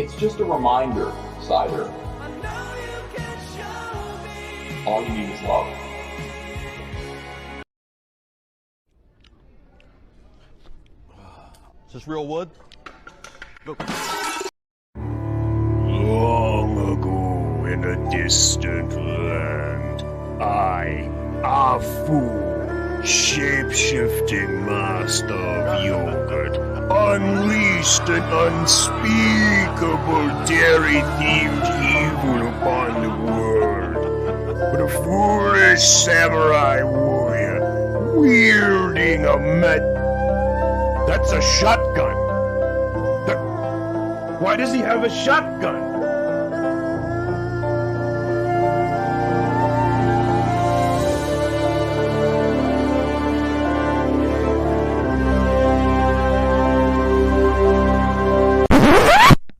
It's just a reminder, Cider. All you need is love. Is this real wood? Go. Long ago in a distant land, I, Afu, shape-shifting master of yogurt, unleashed an unspeakable dairy-themed evil upon the world. But a foolish samurai warrior, wielding a That's a shotgun! Why does he have a shotgun?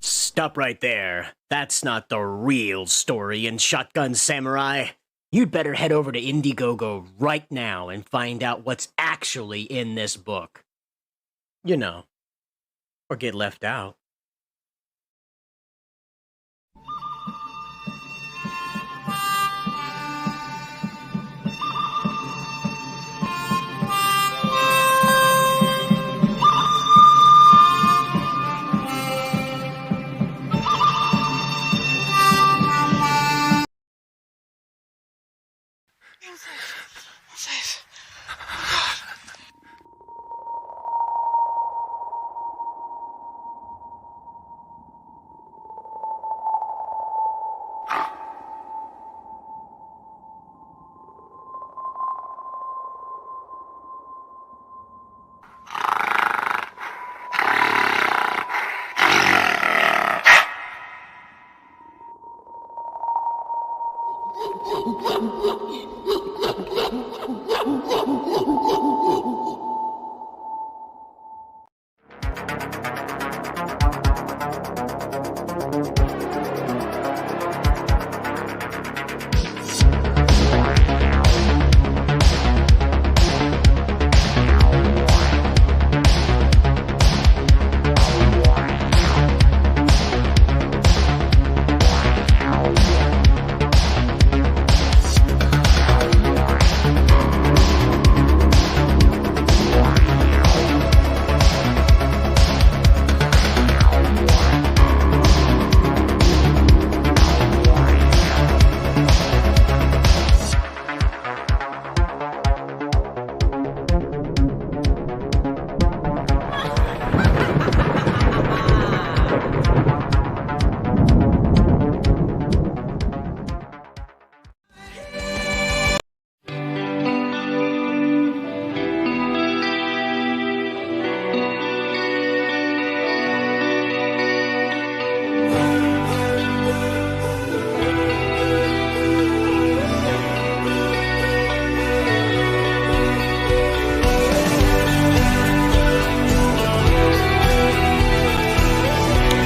Stop right there. That's not the real story in Shotgun Samurai. You'd better head over to Indiegogo right now and find out what's actually in this book. You know, or get left out. Safe.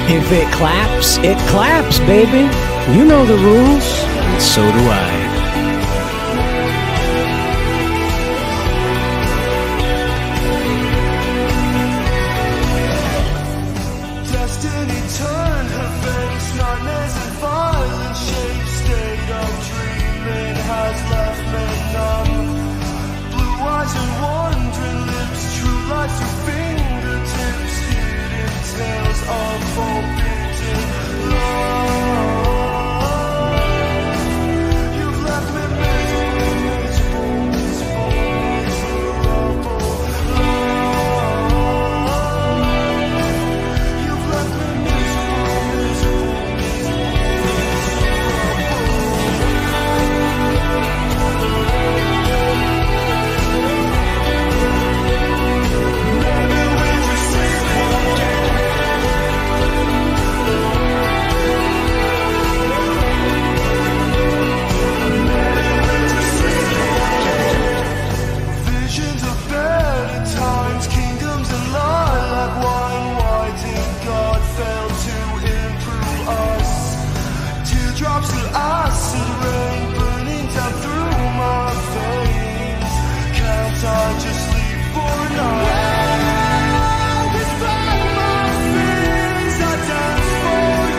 If it claps, baby. You know the rules, and so do I. Destiny turned her face, nightmares and violent shapes. State of dreaming has left me numb. Blue eyes and wandering lips, true lies to fingertips. Hidden tales of forbidden love. You've left me miserable, miserable, miserable, miserable. You've left me miserable, miserable, maybe we just sleepwalking. Visions of better times, kingdoms that lie like wine. Why did God fail to improve us? Teardrops of acid rain burning down through my veins. Can't I just sleep for a night? Despite my fears, I dance for you.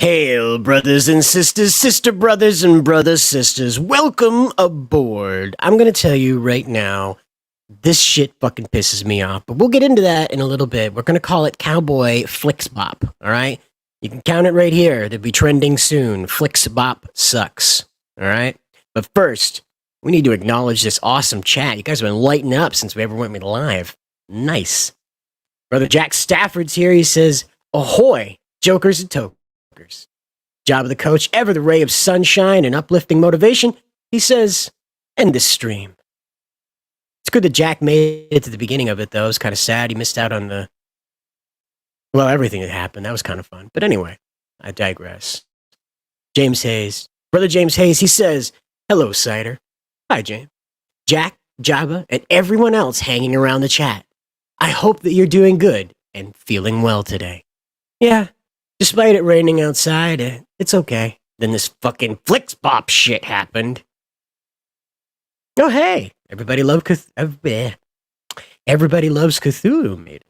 Hail, brothers and sisters, sister brothers and brother sisters. Welcome aboard. I'm going to tell you right now, this shit fucking pisses me off, but we'll get into that in a little bit. We're going to call it Cowboy Flixbop, all right? You can count it right here. It'll be trending soon. Flixbop sucks, all right? But first, we need to acknowledge this awesome chat. You guys have been lighting up since we ever went live. Nice. Brother Jack Stafford's here. He says, ahoy, jokers and tokers. Job of the coach, ever the ray of sunshine and uplifting motivation. He says, end this stream. It's good that Jack made it to the beginning of it, though. It was kind of sad. He missed out on everything that happened. That was kind of fun. But anyway, I digress. James Hayes. Brother James Hayes, he says, hello, Cider. Hi, James. Jack, Jabba, and everyone else hanging around the chat. I hope that you're doing good and feeling well today. Yeah, despite it raining outside, it's okay. Then this fucking Flixbop shit happened. Oh, hey, everybody loves Cthulhu made it.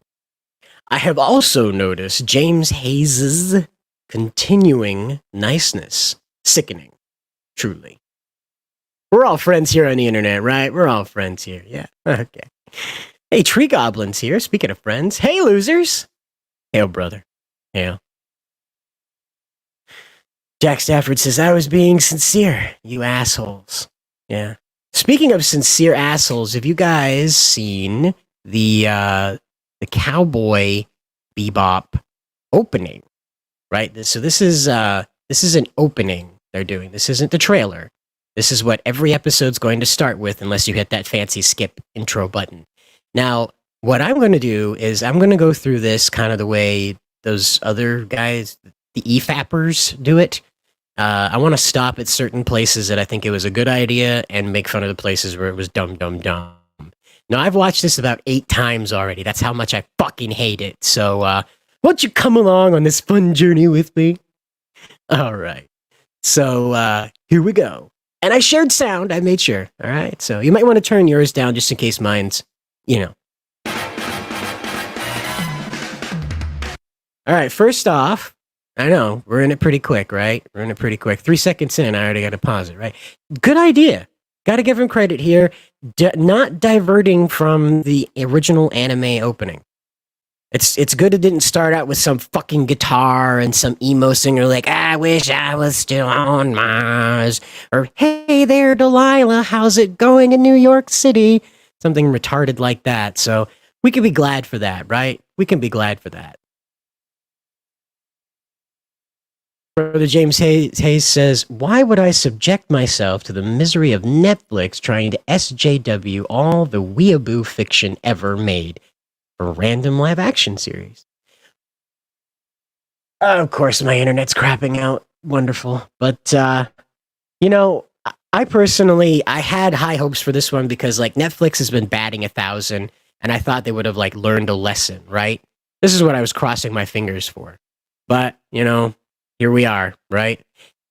I have also noticed James Hayes's continuing niceness. Sickening, truly. We're all friends here on the internet, right? We're all friends here, yeah. Okay. Hey, Tree Goblin's here, speaking of friends. Hey, losers. Hail, brother. Hail. Jack Stafford says, I was being sincere, you assholes. Yeah. Speaking of sincere assholes, have you guys seen the Cowboy Bebop opening? Right? So this is an opening they're doing. This isn't the trailer. This is what every episode's going to start with unless you hit that fancy skip intro button. Now, what I'm going to do is I'm going to go through this kind of the way those other guys, the EFAPers, do it. I want to stop at certain places that I think it was a good idea and make fun of the places where it was dumb. Now, I've watched this about 8 times already. That's how much I fucking hate it. So, won't you come along on this fun journey with me? All right. So, here we go. And I shared sound. I made sure. All right. So, you might want to turn yours down just in case mine's, All right. First off, I know, we're in it pretty quick, right? 3 seconds in, I already got to pause it, right? Good idea. Got to give him credit here. Not diverting from the original anime opening. It's good it didn't start out with some fucking guitar and some emo singer like, I wish I was still on Mars. Or, hey there, Delilah, how's it going in New York City? Something retarded like that. So we can be glad for that, right? We can be glad for that. Brother James Hayes says, why would I subject myself to the misery of Netflix trying to SJW all the weeaboo fiction ever made for a random live action series? Of course, my internet's crapping out. Wonderful. But, I personally, I had high hopes for this one because, Netflix has been batting 1,000, and I thought they would have, learned a lesson, right? This is what I was crossing my fingers for. But, here we are, right?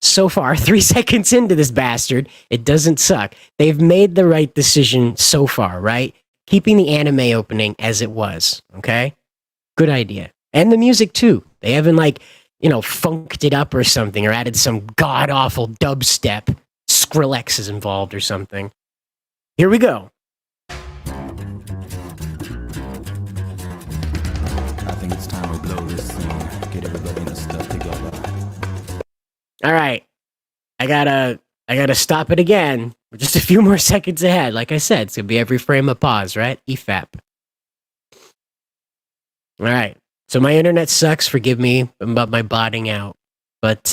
So far, 3 seconds into this bastard, it doesn't suck. They've made the right decision so far, right? Keeping the anime opening as it was, okay? Good idea. And the music, too. They haven't, funked it up or something or added some god-awful dubstep. Skrillex is involved or something. Here we go. I think it's time to blow this scene. Get everybody in the stuff together. All right. I gotta stop it again. We're just a few more seconds ahead. Like I said, it's gonna be every frame a pause, right? EFAP. All right. So my internet sucks. Forgive me about my botting out. But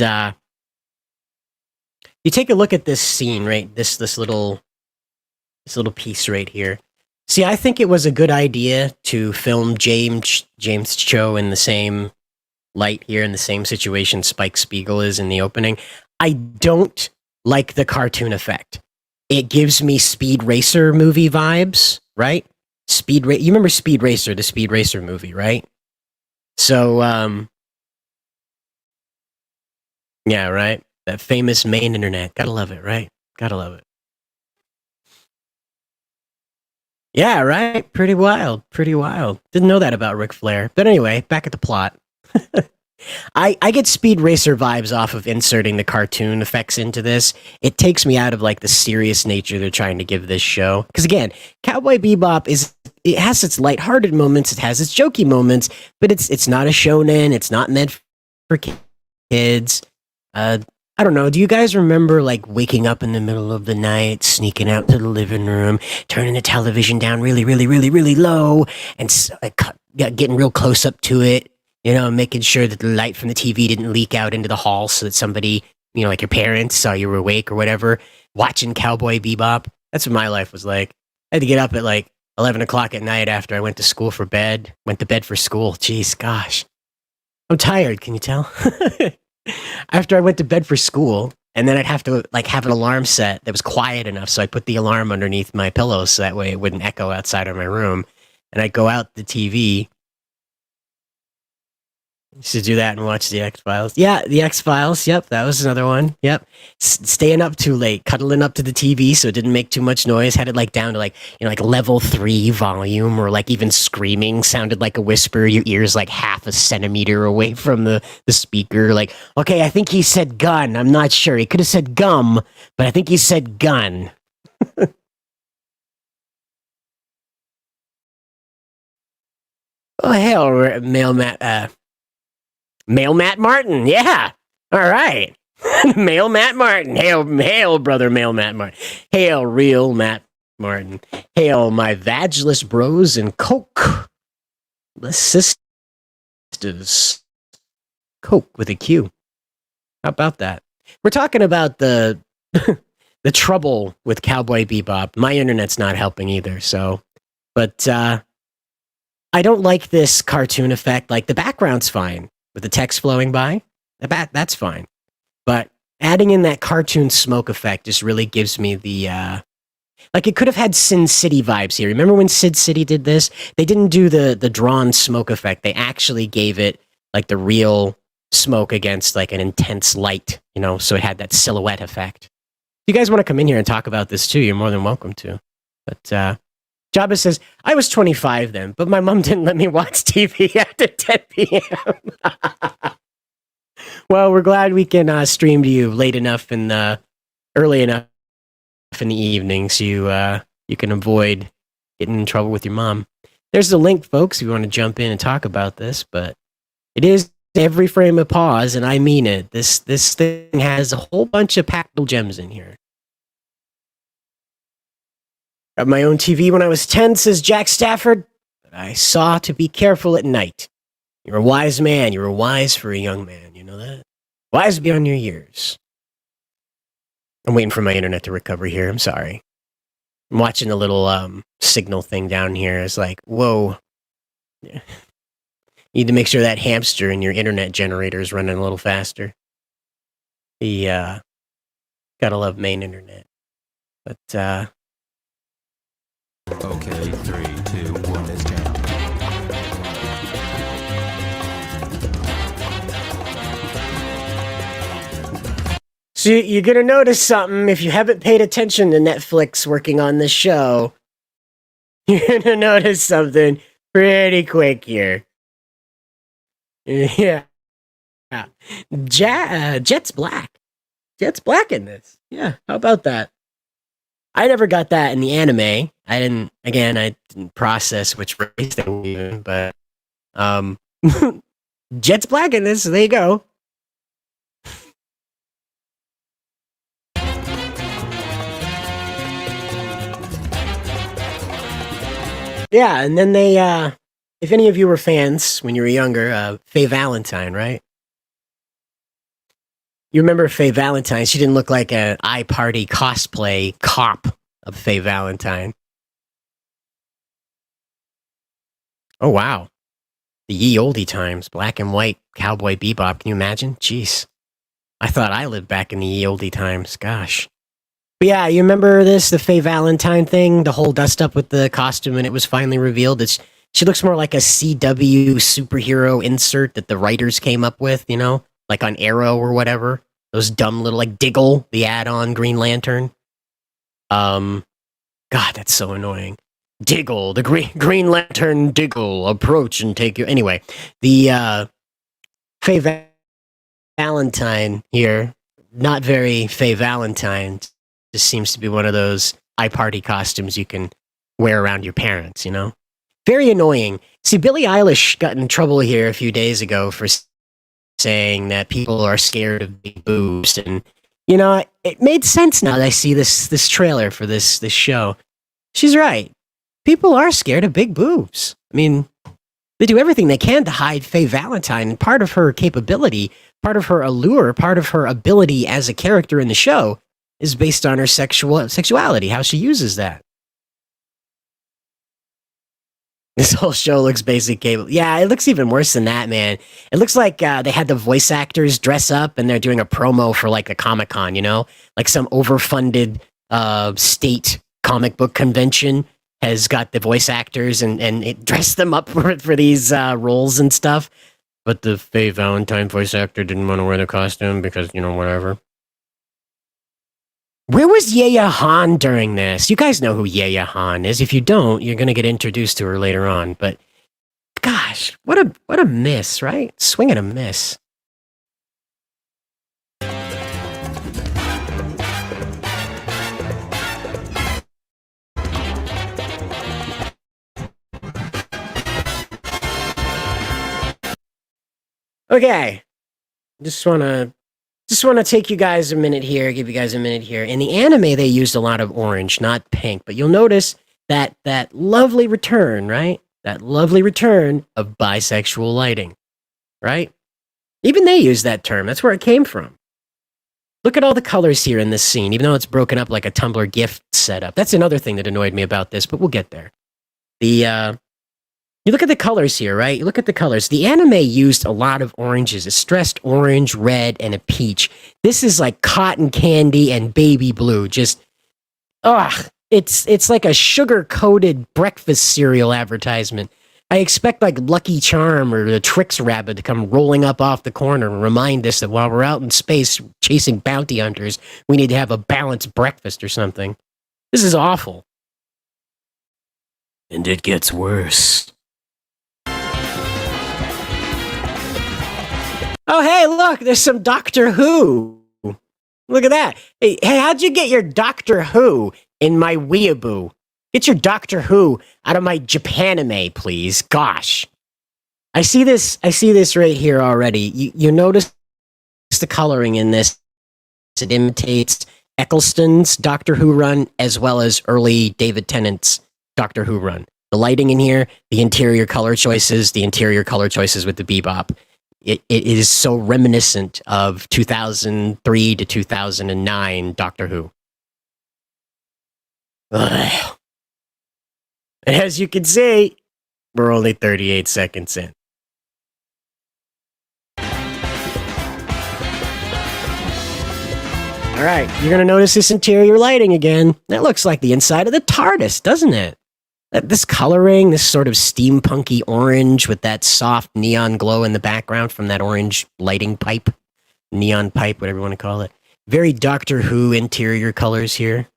you take a look at this scene, right? This little piece right here. See, I think it was a good idea to film James Cho in the same light here, in the same situation Spike Spiegel is in the opening. I don't like the cartoon effect. It gives me Speed Racer movie vibes, right? You remember Speed Racer, the Speed Racer movie, right? So, yeah, right? That famous main internet. Gotta love it, right? Gotta love it. Yeah, right? Pretty wild. Didn't know that about Ric Flair. But anyway, back at the plot. I get Speed Racer vibes off of inserting the cartoon effects into this. It takes me out of like the serious nature they're trying to give this show. Because again, Cowboy Bebop it has its lighthearted moments, it has its jokey moments, but it's not a shonen. It's not meant for kids. I don't know. Do you guys remember like waking up in the middle of the night, sneaking out to the living room, turning the television down really, really, really, really low, and getting real close up to it? You know, making sure that the light from the TV didn't leak out into the hall so that somebody, you know, like your parents saw you were awake or whatever, watching Cowboy Bebop. That's what my life was like. I had to get up at like 11 o'clock at night after I went to bed for school. Jeez, gosh. I'm tired, can you tell? After I went to bed for school, and then I'd have to like have an alarm set that was quiet enough so I put the alarm underneath my pillow so that way it wouldn't echo outside of my room. And I'd go out the TV. Used to do that and watch the X-Files. Yeah, the X-Files. Yep, that was another one. Yep. Staying up too late, cuddling up to the TV so it didn't make too much noise. Had it like down to like, you know, like level 3 volume, or like even screaming sounded like a whisper. Your ears like half a centimeter away from the speaker. Like, okay, I think he said gun. I'm not sure. He could have said gum, but I think he said gun. Oh, hell, Male Matt Martin, yeah. All right. Male Matt Martin. Hail, brother, Male Matt Martin. Hail, real Matt Martin. Hail, my vageless bros and Coke. The sisters. Coke with a Q. How about that? We're talking about the the trouble with Cowboy Bebop. My internet's not helping either, so. But I don't like this cartoon effect. Like, the background's fine. With the text flowing by, that's fine. But adding in that cartoon smoke effect just really gives me the, like it could have had Sin City vibes here. Remember when Sid City did this? They didn't do the drawn smoke effect. They actually gave it like the real smoke against like an intense light, you know, so it had that silhouette effect. If you guys want to come in here and talk about this too, you're more than welcome to. But, Jabba says, I was 25 then, but my mom didn't let me watch TV after 10 p.m. Well, we're glad we can stream to you late enough and early enough in the evening so you can avoid getting in trouble with your mom. There's the link, folks, if you want to jump in and talk about this, but it is every frame of pause, and I mean it. This thing has a whole bunch of packable gems in here. Got my own TV when I was 10, says Jack Stafford, but I saw to be careful at night. You're a wise man. You were wise for a young man. You know that? Wise beyond your years. I'm waiting for my internet to recover here. I'm sorry. I'm watching the little signal thing down here. It's like, whoa. Yeah. You need to make sure that hamster in your internet generator is running a little faster. Gotta love main internet. But, Okay, 3, 2, 1, let's jam. So you're going to notice something if you haven't paid attention to Netflix working on this show. You're going to notice something pretty quick here. Yeah. Jet's black. Jet's black in this. Yeah, how about that? I never got that in the anime. I didn't process which race they were in, but Jet's black in this, so there you go. Yeah, and then they, if any of you were fans when you were younger, Faye Valentine, right? You remember Faye Valentine? She didn't look like an iParty cosplay cop of Faye Valentine. Oh, wow. The ye olde times, black and white Cowboy Bebop. Can you imagine? Jeez. I thought I lived back in the ye olde times. Gosh. But yeah, you remember this, the Faye Valentine thing? The whole dust up with the costume, and it was finally revealed. She looks more like a CW superhero insert that the writers came up with, you know? Like on Arrow or whatever. Those dumb little, like Diggle, the add-on Green Lantern. God, that's so annoying. Diggle, the Green Lantern Diggle, approach and take you. Anyway, Faye Valentine here. Not very Faye Valentine. Just seems to be one of those party costumes you can wear around your parents, you know? Very annoying. See, Billie Eilish got in trouble here a few days ago for saying that people are scared of big boobs. And, you know, it made sense now that I see this trailer for this show. She's right. People are scared of big boobs. I mean, they do everything they can to hide Faye Valentine. And part of her capability, part of her allure, part of her ability as a character in the show is based on her sexuality, how she uses that. This whole show looks basic cable. Yeah, it looks even worse than that, man. It looks like they had the voice actors dress up and they're doing a promo for like a Comic-Con, you know? Like some overfunded state comic book convention has got the voice actors and it dressed them up for these roles and stuff. But the Faye Valentine voice actor didn't want to wear the costume because, you know, whatever. Where was Yaya Han during this? You guys know who Yaya Han is. If you don't, you're going to get introduced to her later on. But gosh, what a miss, right? Swing and a miss. Okay. Just want to take you guys a minute here, give you guys a minute here. In the anime, they used a lot of orange, not pink. But you'll notice that lovely return, right? That lovely return of bisexual lighting, right? Even they use that term. That's where it came from. Look at all the colors here in this scene, even though it's broken up like a Tumblr gift setup. That's another thing that annoyed me about this, but we'll get there. You look at the colors here, right? You look at the colors. The anime used a lot of oranges. It stressed orange, red, and a peach. This is like cotton candy and baby blue. Just, it's like a sugar-coated breakfast cereal advertisement. I expect like Lucky Charm or the Trix Rabbit to come rolling up off the corner and remind us that while we're out in space chasing bounty hunters, we need to have a balanced breakfast or something. This is awful. And it gets worse. Oh, hey, look, there's some Doctor Who. Look at that. Hey, how'd you get your Doctor Who in my weeaboo? Get your Doctor Who out of my Japanime, please. Gosh. I see this right here already. You notice the coloring in this. It imitates Eccleston's Doctor Who run as well as early David Tennant's Doctor Who run. The lighting in here, the interior color choices with the bebop. It is so reminiscent of 2003 to 2009 Doctor Who. Ugh. And as you can see, we're only 38 seconds in. All right, you're going to notice this interior lighting again. That looks like the inside of the TARDIS, doesn't it? This coloring, this sort of steampunky orange with that soft neon glow in the background from that orange lighting pipe, neon pipe, whatever you want to call it. Very Doctor Who interior colors here.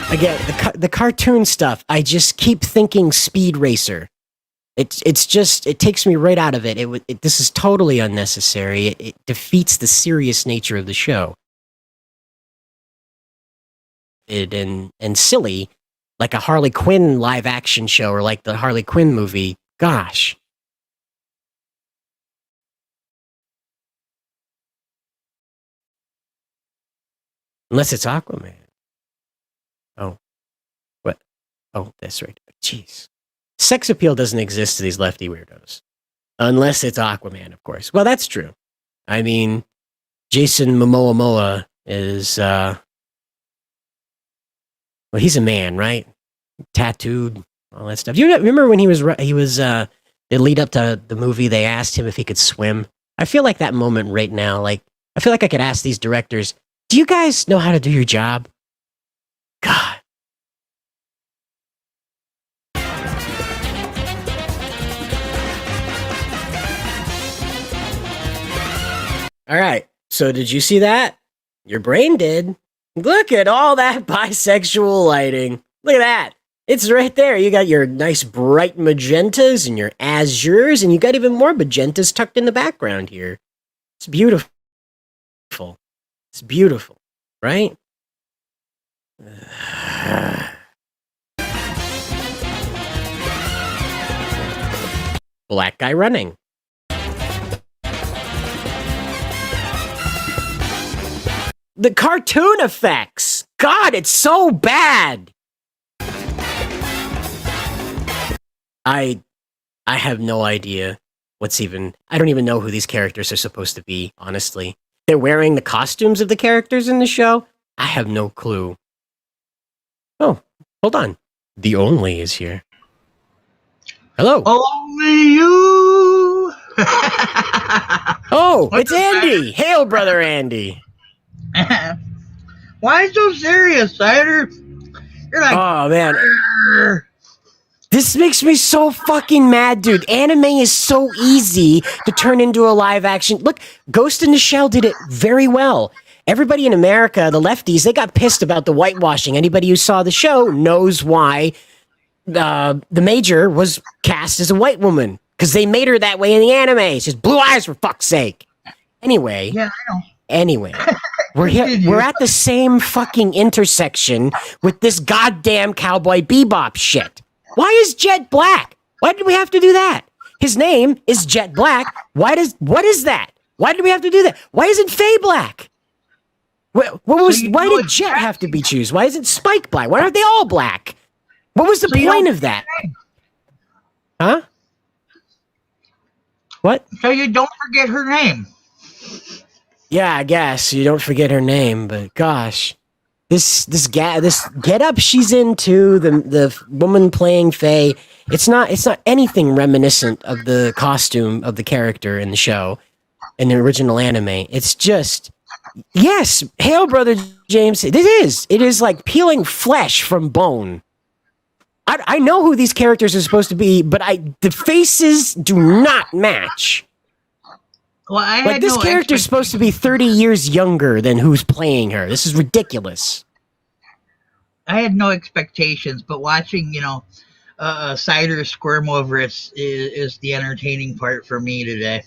Again, the cartoon stuff, I just keep thinking Speed Racer. It's just, it takes me right out of it. This is totally unnecessary. It defeats the serious nature of the show. And silly, like a Harley Quinn live action show or like the Harley Quinn movie. Gosh. Unless it's Aquaman. Oh. What? Oh, that's right. Jeez. Sex appeal doesn't exist to these lefty weirdos. Unless it's Aquaman, of course. Well, that's true. I mean, Jason Momoa is, well, he's a man, right? Tattooed, all that stuff. You remember when he was, the lead up to the movie, they asked him if he could swim? I feel like that moment right now, like, I feel like I could ask these directors, do you guys know how to do your job? God. All right. So did you see that? Your brain did. Look at all that bisexual lighting. Look at that. It's right there. You got your nice bright magentas and your azures, and you got even more magentas tucked in the background here. It's beautiful. It's beautiful, right? Black guy running. The cartoon effects. God, it's so bad. I have no idea I don't even know who these characters are supposed to be, honestly. They're wearing the costumes of the characters in the show. I have no clue. Oh, hold on. The Only is here. Hello. Only you. Oh, it's Andy. Hail, brother Andy. Why so serious, Cider? You're like, Oh, man. "Arr." This makes me so fucking mad, dude. Anime is so easy to turn into a live action. Look, Ghost in the Shell did it very well. Everybody in America, the lefties, they got pissed about the whitewashing. Anybody who saw the show knows why the Major was cast as a white woman. Because they made her that way in the anime. She's blue eyes, for fuck's sake. Anyway. Yeah, I know. Anyway. We're at the same fucking intersection with this goddamn Cowboy Bebop shit. Why is Jet black? Why did we have to do that? His name is Jet Black. What is that? Why did we have to do that? Why isn't Faye black? Why did Jet have to be choose? Why isn't Spike black? Why aren't they all black? What was the point of that? Huh? What? So you don't forget her name. Yeah, I guess you don't forget her name, but gosh. This get up she's into, the woman playing Faye, it's not anything reminiscent of the costume of the character in the show, in the original anime. It's just, yes, hail, brother James. It is like peeling flesh from bone. I know who these characters are supposed to be, but the faces do not match. Well, This character's supposed to be 30 years younger than who's playing her. This is ridiculous. I had no expectations, but watching, Cider squirm over it is the entertaining part for me today.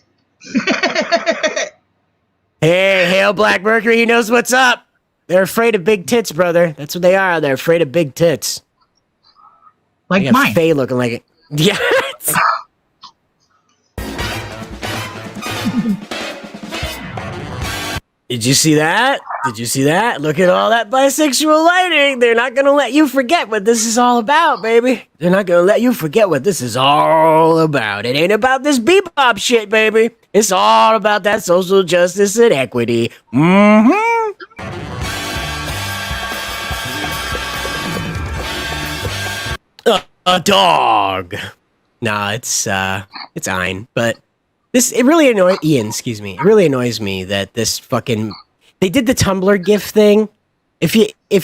Hey, hail Black Mercury, he knows what's up. They're afraid of big tits, brother. That's what they are. They're afraid of big tits. Like mine. Faye looking like it. Yeah. Did you see that? Look at all that bisexual lighting. They're not going to let you forget what this is all about, baby. They're not going to let you forget what this is all about. It ain't about this bebop shit, baby. It's all about that social justice and equity. Mm-hmm. A dog. Nah, it's Ein, but it really annoys Ian, excuse me. It really annoys me that this fucking they did the Tumblr GIF thing. If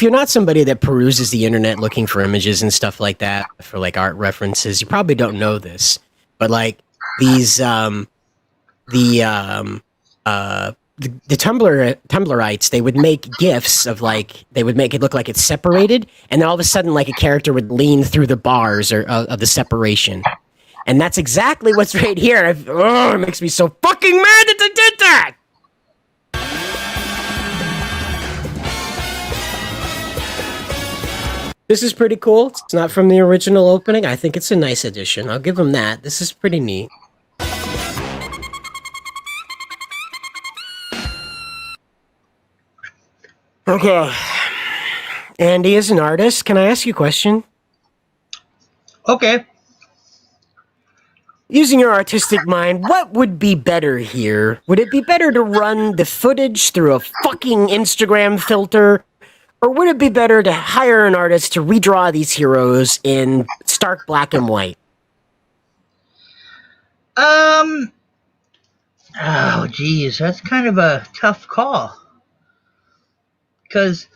you're not somebody that peruses the internet looking for images and stuff like that for like art references, you probably don't know this. But like these the Tumblrites, they would make GIFs of like, they would make it look like it's separated, and then all of a sudden like a character would lean through the bars of the separation. And that's exactly what's right here. It makes me so fucking mad that they did that! This is pretty cool. It's not from the original opening. I think it's a nice addition. I'll give them that. This is pretty neat. Okay. Andy, as an artist, can I ask you a question? Okay. Using your artistic mind, what would be better here? Would it be better to run the footage through a fucking Instagram filter? Or would it be better to hire an artist to redraw these heroes in stark black and white? Oh, geez, that's kind of a tough call. Because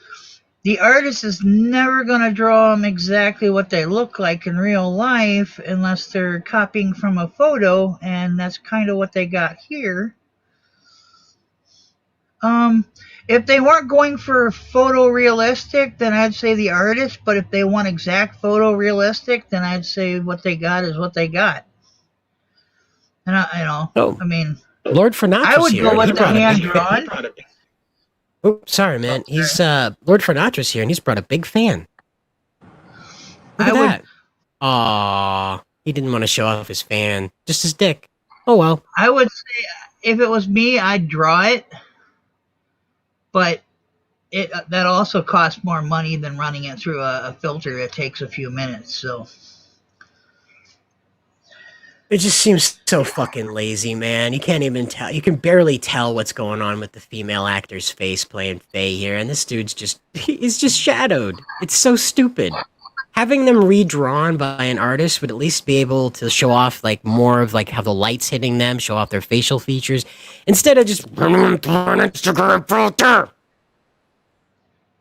the artist is never going to draw them exactly what they look like in real life unless they're copying from a photo, and that's kind of what they got here. Um, if they weren't going for photorealistic, then I'd say the artist. But if they want exact photorealistic, then I'd say what they got is what they got. And Oh, I mean, Lord I Fernatra's would here. go and he with the brought a hand big drawn. Oh, sorry, man. He's Lord Fernatra's here, and he's brought a big fan. Look I at would. that. Aww, he didn't want to show off his fan, just his dick. Oh well. I would say if it was me, I'd draw it, but it that also costs more money than running it through a filter. It takes a few minutes, so. It just seems so fucking lazy, man. You can't even tell. You can barely tell what's going on with the female actor's face playing Faye here, and this dude's he's just shadowed. It's so stupid. Having them redrawn by an artist would at least be able to show off like more of like how the light's hitting them, show off their facial features, instead of just running them through an Instagram filter.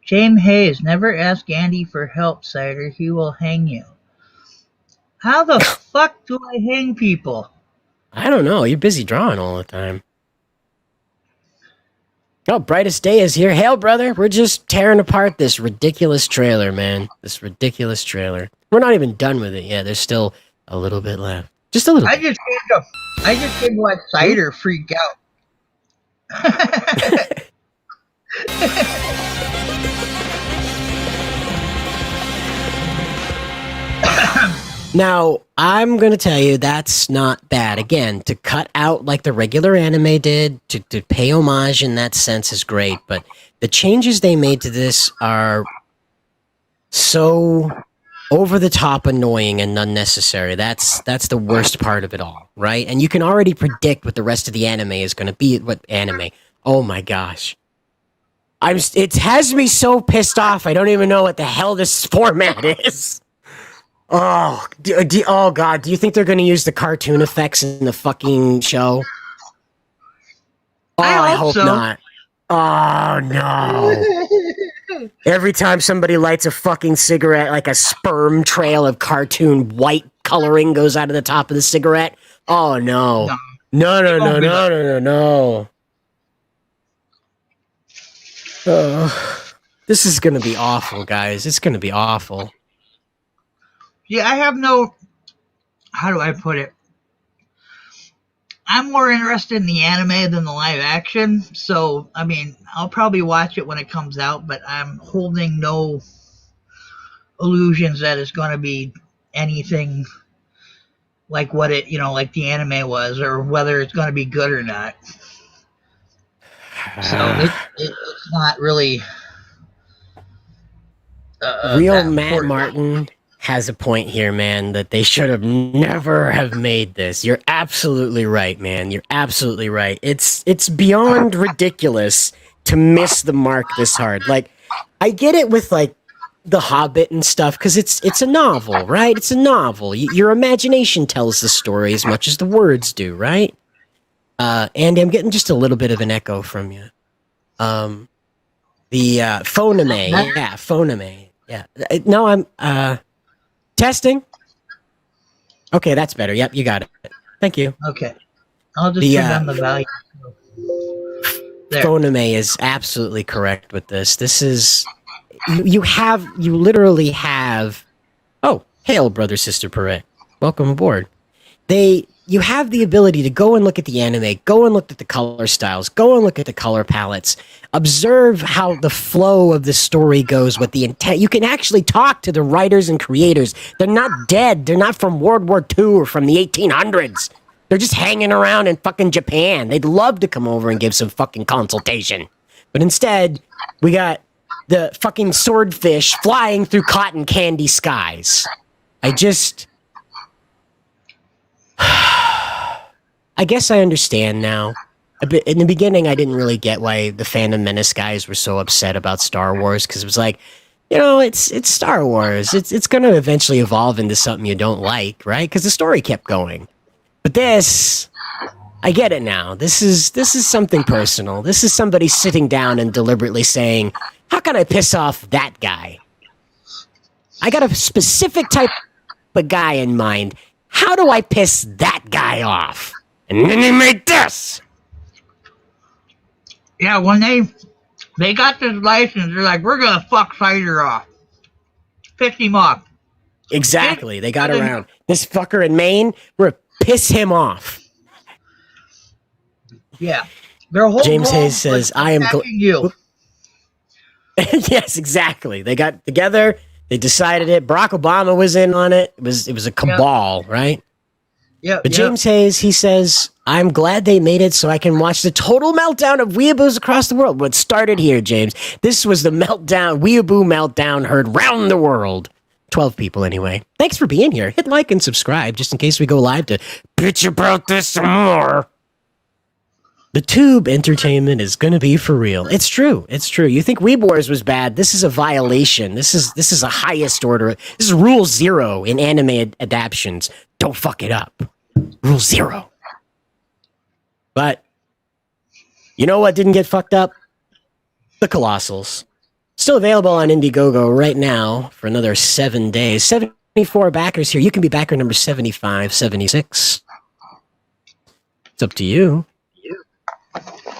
James Hayes, never ask Andy for help, Cider. He will hang you. How the fuck do I hang people? I don't know. You're busy drawing all the time. Oh, Brightest Day is here. Hail, brother. We're just tearing apart this ridiculous trailer, man. This ridiculous trailer. We're not even done with it yet. There's still a little bit left. Just a little I bit. just did watch Cider freak out. Now, I'm going to tell you that's not bad. Again, to cut out like the regular anime did, to pay homage in that sense is great, but the changes they made to this are so over the top annoying and unnecessary. That's the worst part of it all, right? And you can already predict what the rest of the anime is going to be. What anime? Oh my gosh. It has me so pissed off, I don't even know what the hell this format is. Oh, oh God! Do you think they're going to use the cartoon effects in the fucking show? Oh, I hope so. not. Oh no! Every time somebody lights a fucking cigarette, like a sperm trail of cartoon white coloring goes out of the top of the cigarette. Oh no! No! This is going to be awful, guys. It's going to be awful. Yeah, I have no. How do I put it? I'm more interested in the anime than the live action, so I mean, I'll probably watch it when it comes out, but I'm holding no illusions that it's going to be anything like what it, like the anime was, or whether it's going to be good or not. So it's not really. Real Matt Martin has a point here, man, that they should have never have made this. You're absolutely right, man. You're absolutely right. It's beyond ridiculous to miss the mark this hard. Like, I get it with like The Hobbit and stuff because it's a novel, right? It's a novel. Your imagination tells the story as much as the words do, right? Andy, I'm getting just a little bit of an echo from you. The phoneme, yeah, phoneme, yeah. No, I'm testing. Okay, that's better. Yep, you got it. Thank you. Okay, I'll just turn down the volume. There. Phoneme is absolutely correct with this. This is you literally have. Oh, hail, brother, sister, Perret. Welcome aboard. You have the ability to go and look at the anime, go and look at the color styles, go and look at the color palettes, observe how the flow of the story goes, what the intent. You can actually talk to the writers and creators. They're not dead. They're not from World War II or from the 1800s. They're just hanging around in fucking Japan. They'd love to come over and give some fucking consultation. But instead, we got the fucking swordfish flying through cotton candy skies. I guess I understand now. In the beginning, I didn't really get why the Phantom Menace guys were so upset about Star Wars, because it was like, it's Star Wars. It's going to eventually evolve into something you don't like, right? Because the story kept going. But this, I get it now. This is something personal. This is somebody sitting down and deliberately saying, how can I piss off that guy? I got a specific type of guy in mind. How do I piss that guy off? And then he made this. Yeah, when they got this license, they're like, we're gonna fuck Cider off, piss him off. Exactly. They got around this fucker in Maine. We're gonna piss him off. Yeah, their whole James goal Hayes says, was "I am attacking you." Yes, exactly. They got together. They decided it. Barack Obama was in on it. It was a cabal, right? Yeah. But James Hayes, he says, I'm glad they made it so I can watch the total meltdown of weeaboos across the world. What started here, James? This was the meltdown, weeaboo meltdown heard round the world. 12 people anyway. Thanks for being here. Hit like and subscribe just in case we go live to bitch about this some more. The tube entertainment is going to be for real. It's true. It's true. You think Weeb Wars was bad. This is a violation. This is a highest order. This is rule 0 in anime adaptions. Don't fuck it up. Rule 0. But you know what didn't get fucked up? The Colossals. Still available on Indiegogo right now for another 7 days. 74 backers here. You can be backer number 75, 76. It's up to you.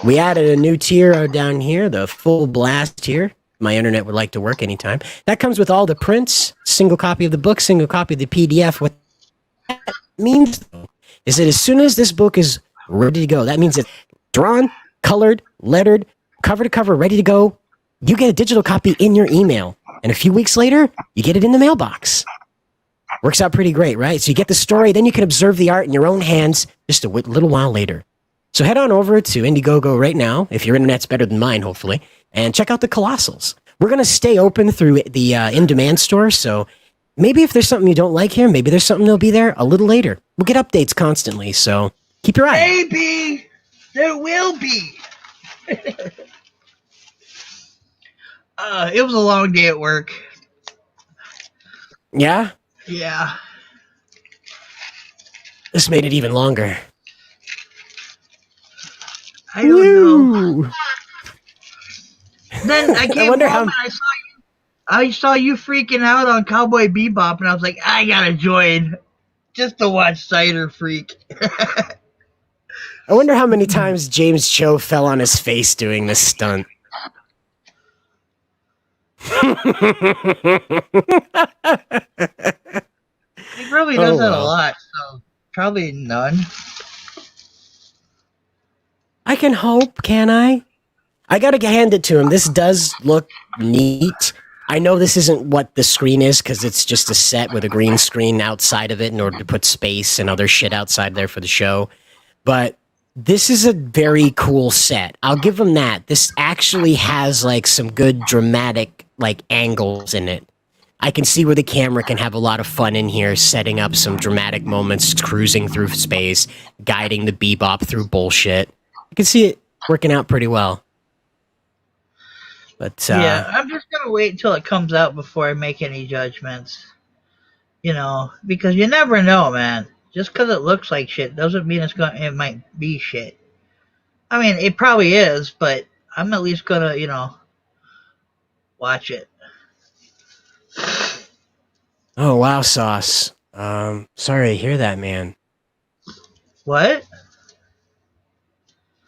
We added a new tier down here, the full blast tier. My internet would like to work anytime. That comes with all the prints, single copy of the book, single copy of the PDF. What that means, though, is that as soon as this book is ready to go, that means it's drawn, colored, lettered, cover to cover, ready to go. You get a digital copy in your email. And a few weeks later, you get it in the mailbox. Works out pretty great, right? So you get the story, then you can observe the art in your own hands just a little while later. So head on over to Indiegogo right now, if your internet's better than mine, hopefully, and check out the Colossals. We're going to stay open through the in-demand store, so maybe if there's something you don't like here, maybe there's something that'll be there a little later. We'll get updates constantly, so keep your eye out. Maybe there will be. It was a long day at work. Yeah? Yeah. This made it even longer. I don't know. Then I came home and I saw you freaking out on Cowboy Bebop, and I was like, I gotta join just to watch Cider freak. I wonder how many times James Cho fell on his face doing this stunt. He really does that a lot, so probably none. I can hope, can I? I gotta hand it to him. This does look neat. I know this isn't what the screen is because it's just a set with a green screen outside of it in order to put space and other shit outside there for the show. But this is a very cool set. I'll give him that. This actually has like some good dramatic like angles in it. I can see where the camera can have a lot of fun in here, setting up some dramatic moments, cruising through space, guiding the Bebop through bullshit. I can see it working out pretty well. But yeah, I'm just gonna wait until it comes out before I make any judgments. You know, because you never know, man. Just because it looks like shit doesn't mean it might be shit. I mean, it probably is, but I'm at least gonna, watch it. oh wow, Sauce. Sorry to hear that, man. What?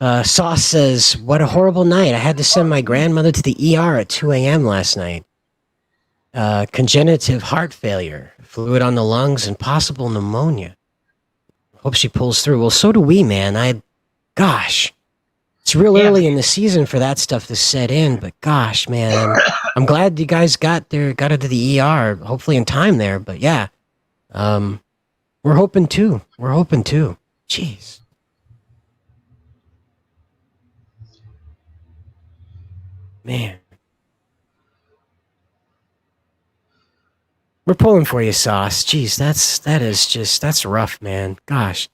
Sauce says, what a horrible night. I had to send my grandmother to the ER at 2 a.m. last night. Congenitive heart failure, fluid on the lungs, and possible pneumonia. Hope she pulls through. Well, so do we, man. Gosh, it's real early in the season for that stuff to set in, but gosh, man, I'm glad you guys got her to the ER, hopefully in time there, but yeah, we're hoping too. Jeez. Man. We're pulling for you, Sauce. Jeez, that's rough, man. Gosh.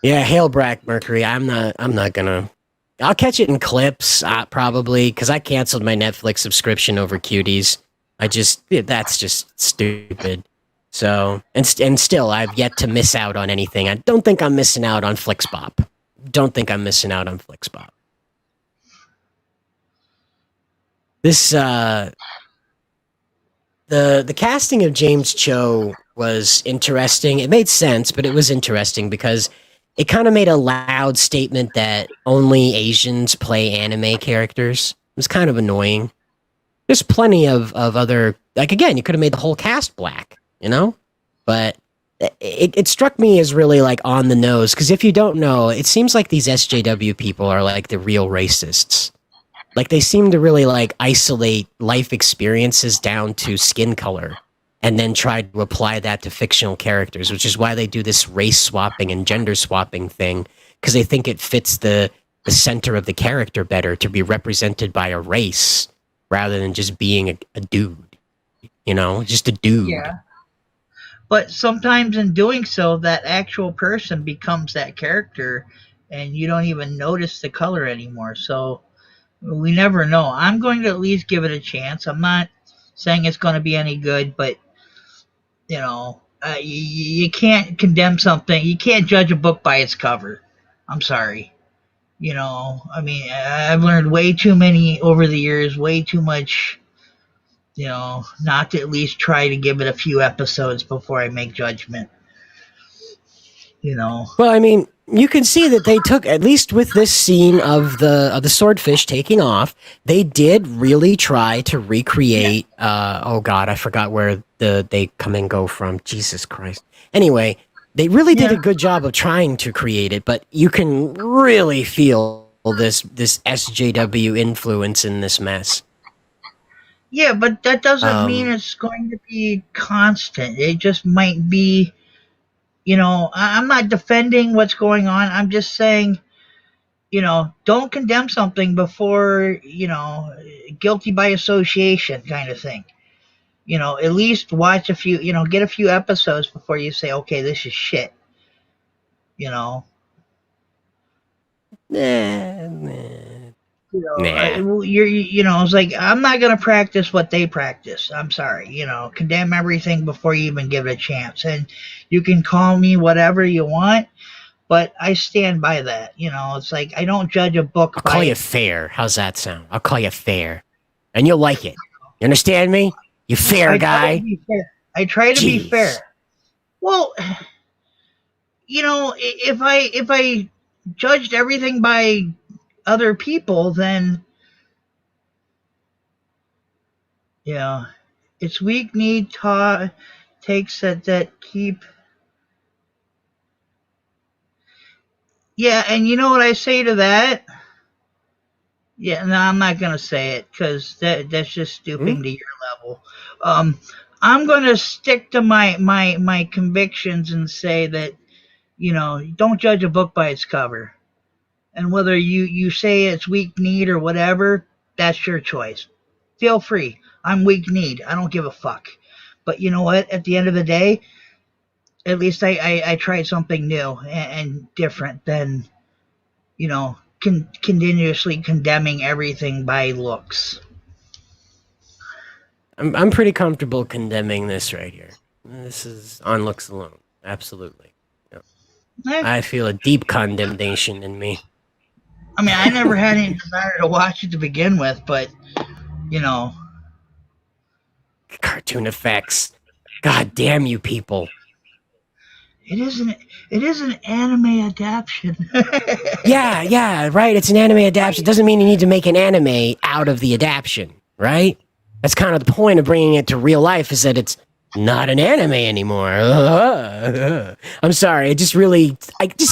Yeah, hail Brack Mercury. I'm not gonna. I'll catch it in clips, probably, because I canceled my Netflix subscription over Cuties. That's just stupid. So, and still, I've yet to miss out on anything. I don't think I'm missing out on Flixbop. This, the casting of James Cho was interesting. It made sense, but it was interesting because it kind of made a loud statement that only Asians play anime characters. It was kind of annoying. There's plenty of other, like, again, you could have made the whole cast black, you know? But it struck me as really like on the nose because if you don't know, it seems like these SJW people are like the real racists. Like they seem to really like isolate life experiences down to skin color and then try to apply that to fictional characters, which is why they do this race swapping and gender swapping thing because they think it fits the center of the character better to be represented by a race rather than just being a dude, you know, just a dude. Yeah. But sometimes in doing so, that actual person becomes that character and you don't even notice the color anymore. So we never know. I'm going to at least give it a chance. I'm not saying it's going to be any good, but you know, you can't condemn something. You can't judge a book by its cover. I'm sorry. You know, I mean, I've learned way too many over the years, way too much, you know, not to at least try to give it a few episodes before I make judgment. You know. Well, I mean, you can see that they took, at least with this scene of the swordfish taking off, they did really try to recreate. Oh God, I forgot where they come and go from. Jesus Christ. Anyway, they really did a good job of trying to create it, but you can really feel this SJW influence in this mess. Yeah, but that doesn't mean it's going to be constant. It just might be. You know, I'm not defending what's going on. I'm just saying, you know, don't condemn something before, you know, guilty by association kind of thing. You know, at least watch a few, you know, get a few episodes before you say, okay, this is shit. You know. You know, you know, it's like I'm not gonna practice what they practice. I'm sorry, you know, condemn everything before you even give it a chance. And you can call me whatever you want, but I stand by that. You know, it's like I don't judge a book. I'll call you fair. How's that sound? I'll call you fair, and you'll like it. You understand me? You fair guy. I try to be fair. Well, you know, if I judged everything by other people, then yeah, it's weak need takes that keep. Yeah, and you know what I say to that? Yeah, no, I'm not gonna say it because that's just stooping to your level. I'm gonna stick to my convictions and say that you know don't judge a book by its cover, and whether you say it's weak need or whatever, that's your choice. Feel free. I'm weak need. I don't give a fuck. But you know what? At the end of the day, at least I tried something new and different than you know continuously condemning everything by looks. I'm pretty comfortable condemning this right here. This is on looks alone. Absolutely. I feel a deep condemnation in me. I mean, I never had any desire to watch it to begin with, but you know, cartoon effects. God damn you people. It is an anime adaptation. yeah, right. It's an anime adaptation. It doesn't mean you need to make an anime out of the adaptation, right? That's kind of the point of bringing it to real life is that it's not an anime anymore. I'm sorry. I just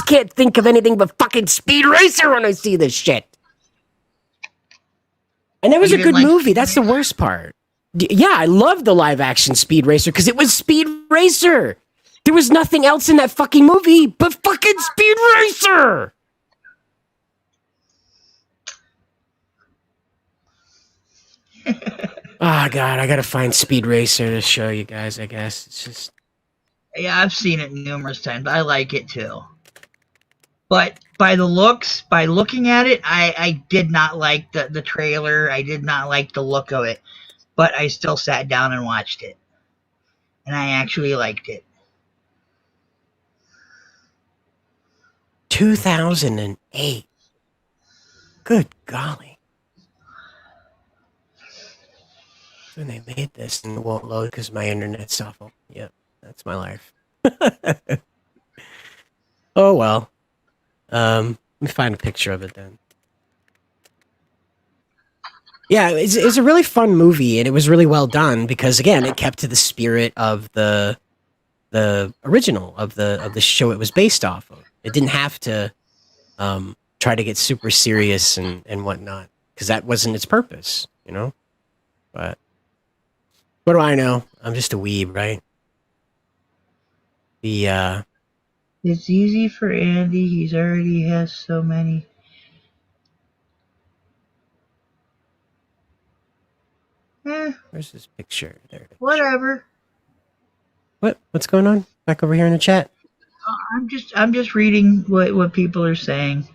can't think of anything but fucking Speed Racer when I see this shit. And it was a good movie. That's the worst part. Yeah, I loved the live action Speed Racer because it was Speed Racer. There was nothing else in that fucking movie but fucking Speed Racer! Oh, God, I gotta find Speed Racer to show you guys, I guess. It's just... Yeah, I've seen it numerous times. I like it, too. But by the looks, by looking at it, I did not like the trailer. I did not like the look of it. But I still sat down and watched it. And I actually liked it. 2008. Good golly. When they made this and it won't load because my internet's awful. Yep, That's my life. Oh well. Let me find a picture of it then. Yeah, it's a really fun movie, and it was really well done because again, it kept to the spirit of the original of the show it was based off of. It didn't have to try to get super serious and whatnot because that wasn't its purpose, you know. But what do I know? I'm just a weeb, right? It's easy for Andy. He's already has so many. Where's this picture? There it is. Whatever. What's going on back over here in the chat? I'm just reading what people are saying.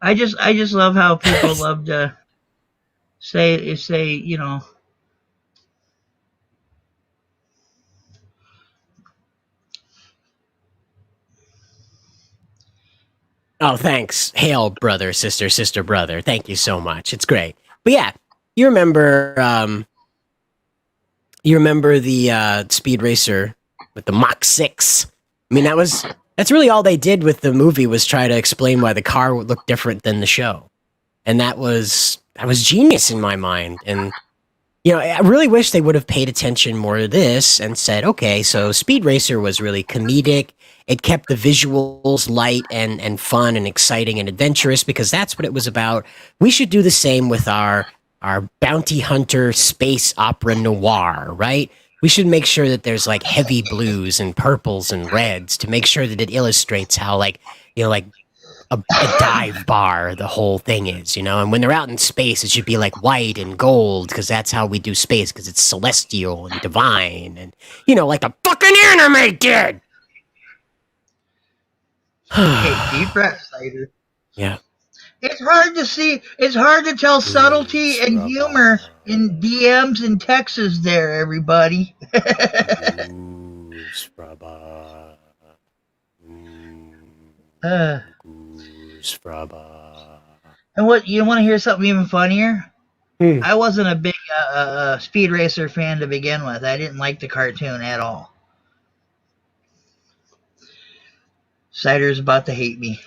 I just love how people love to say you know. Oh, thanks. Hail, brother, sister, sister, brother. Thank you so much. It's great. But yeah, you remember the Speed Racer with the Mach 6. I mean, that's really all they did with the movie was try to explain why the car would look different than the show. And that was genius in my mind. And you know, I really wish they would have paid attention more to this and said, okay, so Speed Racer was really comedic. It kept the visuals light and fun and exciting and adventurous because that's what it was about. We should do the same with our bounty hunter space opera noir, right? We should make sure that there's like heavy blues and purples and reds to make sure that it illustrates how like a dive bar the whole thing is, you know. And when they're out in space, it should be like white and gold because that's how we do space because it's celestial and divine and you know, like the fucking anime did. Okay, deep breath, Cider. Yeah. It's hard to see. It's hard to tell subtlety and humor in DMs in Texas. There, everybody. And what you want to hear something even funnier? I wasn't a big Speed Racer fan to begin with. I didn't like the cartoon at all. Cider's about to hate me.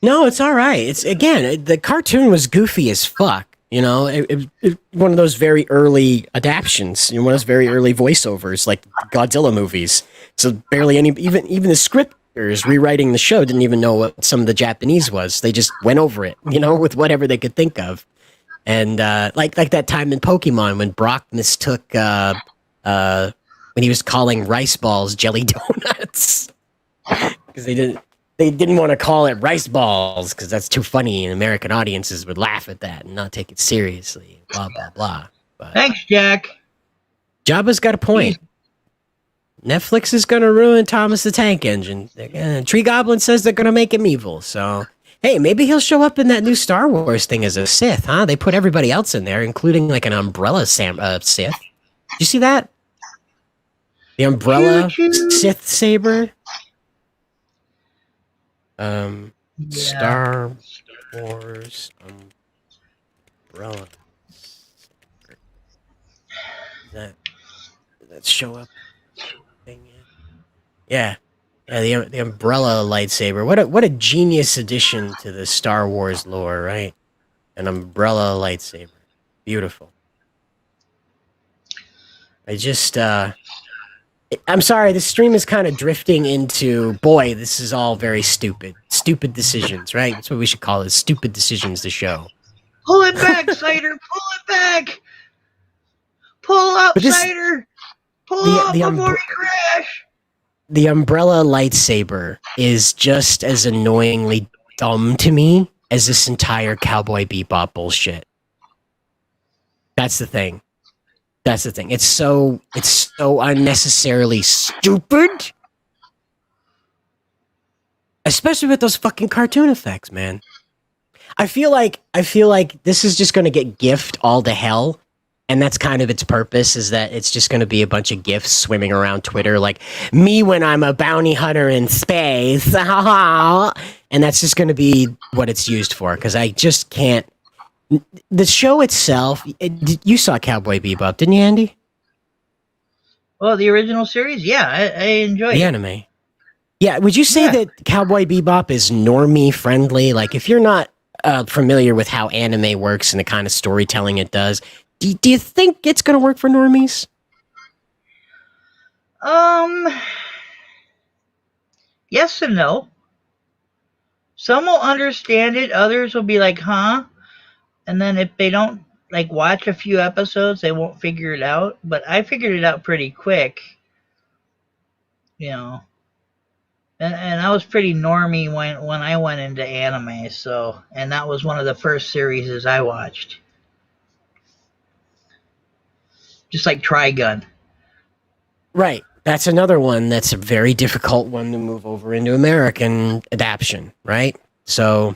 No, it's all right. It's again, the cartoon was goofy as fuck. You know, it one of those very early adaptions. You know, one of those very early voiceovers, like Godzilla movies. So barely any, even the scripters rewriting the show didn't even know what some of the Japanese was. They just went over it, you know, with whatever they could think of. And like that time in Pokemon when Brock mistook when he was calling rice balls jelly donuts because they didn't want to call it rice balls because that's too funny and American audiences would laugh at that and not take it seriously. Blah blah blah. But Thanks, Jack. Jabba's got a point. Netflix is gonna ruin Thomas the Tank Engine. Tree Goblin says they're gonna make him evil. So hey, maybe he'll show up in that new Star Wars thing as a Sith, huh? They put everybody else in there, including like an Umbrella Sith. Did you see that? The Umbrella Sith saber. Star Wars Umbrella. Did that show up? Yeah. Yeah, the Umbrella lightsaber. What a genius addition to the Star Wars lore, right? An Umbrella lightsaber. Beautiful. I'm sorry, the stream is kind of drifting into, boy, this is all very stupid. Stupid decisions, right? That's what we should call it. Stupid decisions, the show. Pull it back, Cider. Pull it back. Pull up, Cider. Pull up before we crash. The Umbrella lightsaber is just as annoyingly dumb to me as this entire Cowboy Bebop bullshit. That's the thing. It's so unnecessarily stupid. Especially with those fucking cartoon effects, man. I feel like this is just going to get GIFed all to hell. And that's kind of its purpose, is that it's just going to be a bunch of GIFs swimming around Twitter, like me when I'm a bounty hunter in space. And that's just going to be what it's used for, because I just can't. The show itself, you saw Cowboy Bebop, didn't you, Andy? Well, the original series, yeah, I enjoyed The it. anime. Yeah, would you say Yeah. that Cowboy Bebop is normie friendly? Like, if you're not familiar with how anime works and the kind of storytelling it does, do you think it's going to work for normies? Yes and no. Some will understand it, others will be like, huh? And then if they don't like watch a few episodes, they won't figure it out. But I figured it out pretty quick, you know. And I was pretty normy when I went into anime, so and that was one of the first series I watched. Just like Trigun. Right. That's another one that's a very difficult one to move over into American adaptation, right? So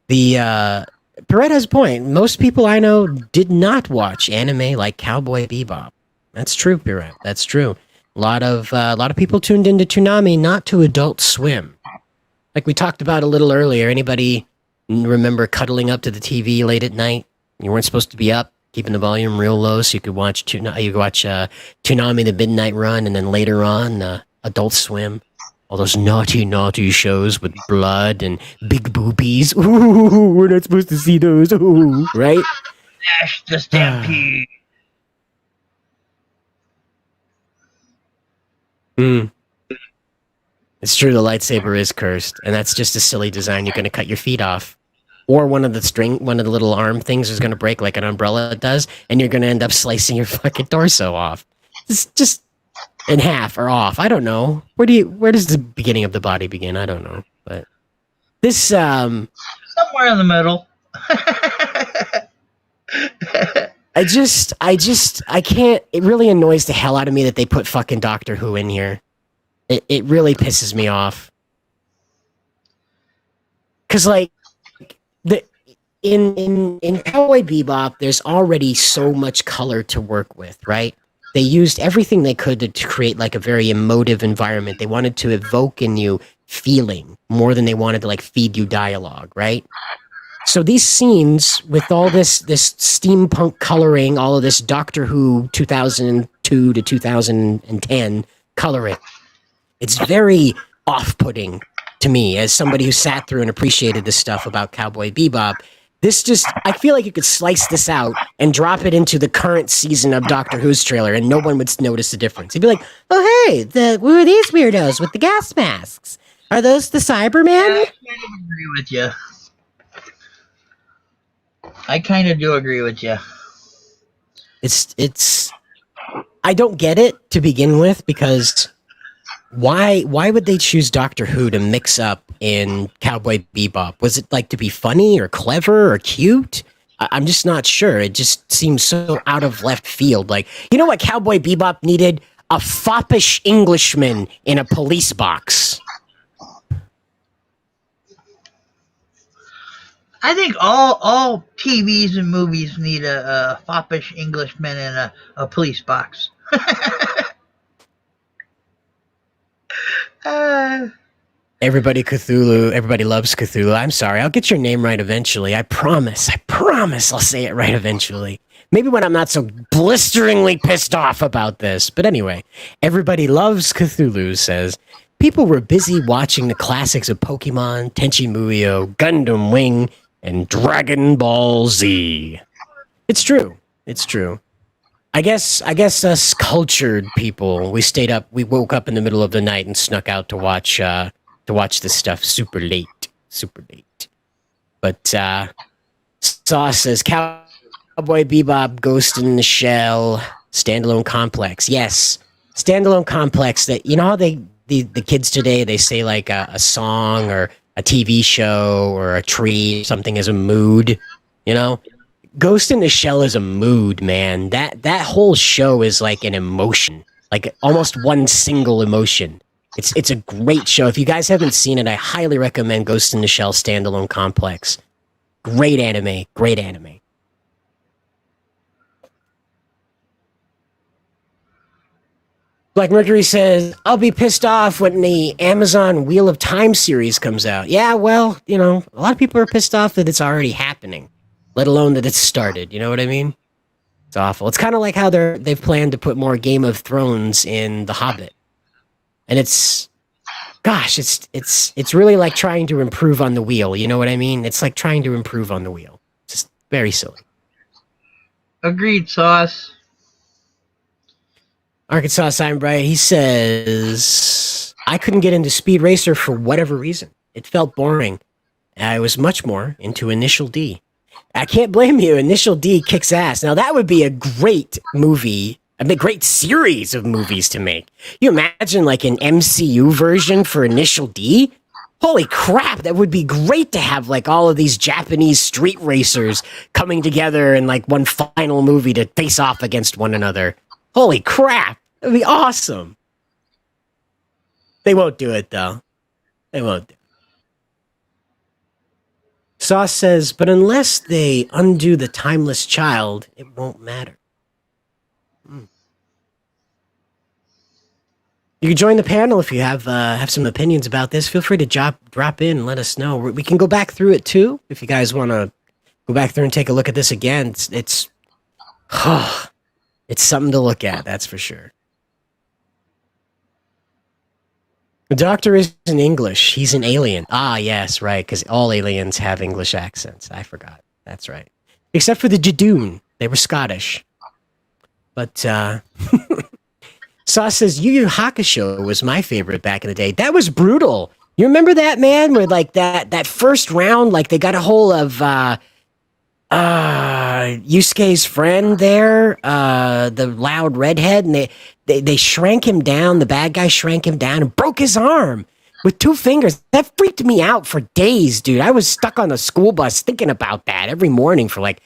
the Perret has a point. Most people I know did not watch anime like Cowboy Bebop. That's true, Perret. That's true. A lot of people tuned into Toonami, not to Adult Swim. Like we talked about a little earlier. Anybody remember cuddling up to the TV late at night? You weren't supposed to be up, keeping the volume real low so you could watch Toonami, the Midnight Run, and then later on Adult Swim. All those naughty, naughty shows with blood and big boobies. Ooh, we're not supposed to see those. Ooh, right? Dash the Stampede. It's true, the lightsaber is cursed, and that's just a silly design. You're going to cut your feet off. Or one of the little arm things is going to break like an umbrella does, and you're going to end up slicing your fucking torso off. It's just in half or off. I don't know. Where does the beginning of the body begin? I don't know. But this Somewhere in the middle. I can't. It really annoys the hell out of me that they put fucking Doctor Who in here. It really pisses me off. Cause like in Cowboy Bebop, there's already so much color to work with, right? They used everything they could to create like a very emotive environment. They wanted to evoke in you feeling more than they wanted to like feed you dialogue, right? So these scenes with all this steampunk coloring, all of this Doctor Who 2002 to 2010 coloring, it's very off-putting to me as somebody who sat through and appreciated this stuff about Cowboy Bebop. I feel like you could slice this out and drop it into the current season of Doctor Who's trailer and no one would notice the difference. He'd be like, oh, hey, who are these weirdos with the gas masks? Are those the Cybermen? I kind of do agree with you. It's I don't get it to begin with because why would they choose Doctor Who to mix up in Cowboy Bebop? Was it like to be funny or clever or cute? I'm just not sure. It just seems so out of left field. Like, you know what Cowboy Bebop needed? A foppish Englishman in a police box. I think all TVs and movies need a foppish Englishman in a police box. Everybody loves Cthulhu. I'm sorry. I'll get your name right eventually. I promise I'll say it right eventually. Maybe when I'm not so blisteringly pissed off about this. But anyway, everybody loves Cthulhu says, people were busy watching the classics of Pokemon, Tenchi Muyo, Gundam Wing, and Dragon Ball Z. It's true. I guess us cultured people, we woke up in the middle of the night and snuck out to watch this stuff super late. But Sauce says Cowboy Bebop, Ghost in the Shell, Standalone Complex. Yes, Standalone Complex. That, you know how the kids today, they say like a song or a TV show or a tree, something as a mood, you know? Ghost in the Shell is a mood, man. That whole show is like an emotion, like almost one single emotion. It's a great show. If you guys haven't seen it, I highly recommend Ghost in the Shell Standalone Complex. Great anime. Black Mercury says, I'll be pissed off when the Amazon Wheel of Time series comes out. Yeah, well, you know, a lot of people are pissed off that it's already happening, let alone that it's started. You know what I mean? It's awful. It's kind of like how they've planned to put more Game of Thrones in The Hobbit, and it's really like trying to improve on the wheel. You know what I mean? It's like trying to improve on the wheel. Just very silly. Agreed, Sauce. Arkansas Sign Bright, he says, I couldn't get into Speed Racer for whatever reason. It felt boring. I was much more into Initial D. I can't blame you. Initial D kicks ass. Now, that would be a great movie, a great series of movies to make. You imagine like an MCU version for Initial D? Holy crap, that would be great to have like all of these Japanese street racers coming together in like one final movie to face off against one another. Holy crap, that would be awesome. They won't do it though. They won't do it. Sauce says, but unless they undo the timeless child, it won't matter. You can join the panel if you have some opinions about this. Feel free to drop in and let us know. We can go back through it too if you guys want to go back through and take a look at this again. It's something to look at, that's for sure. The doctor isn't English. He's an alien. Ah, yes, right, because all aliens have English accents. I forgot. That's right. Except for the Jadoon. They were Scottish. But, Sauce says, Yu Yu Hakusho was my favorite back in the day. That was brutal. You remember that, man? Where, like, that first round, like, they got a hold of, Yusuke's friend there, the loud redhead, and they shrank him down. The bad guy shrank him down and broke his arm with 2 fingers. That freaked me out for days, dude. I was stuck on the school bus thinking about that every morning for like,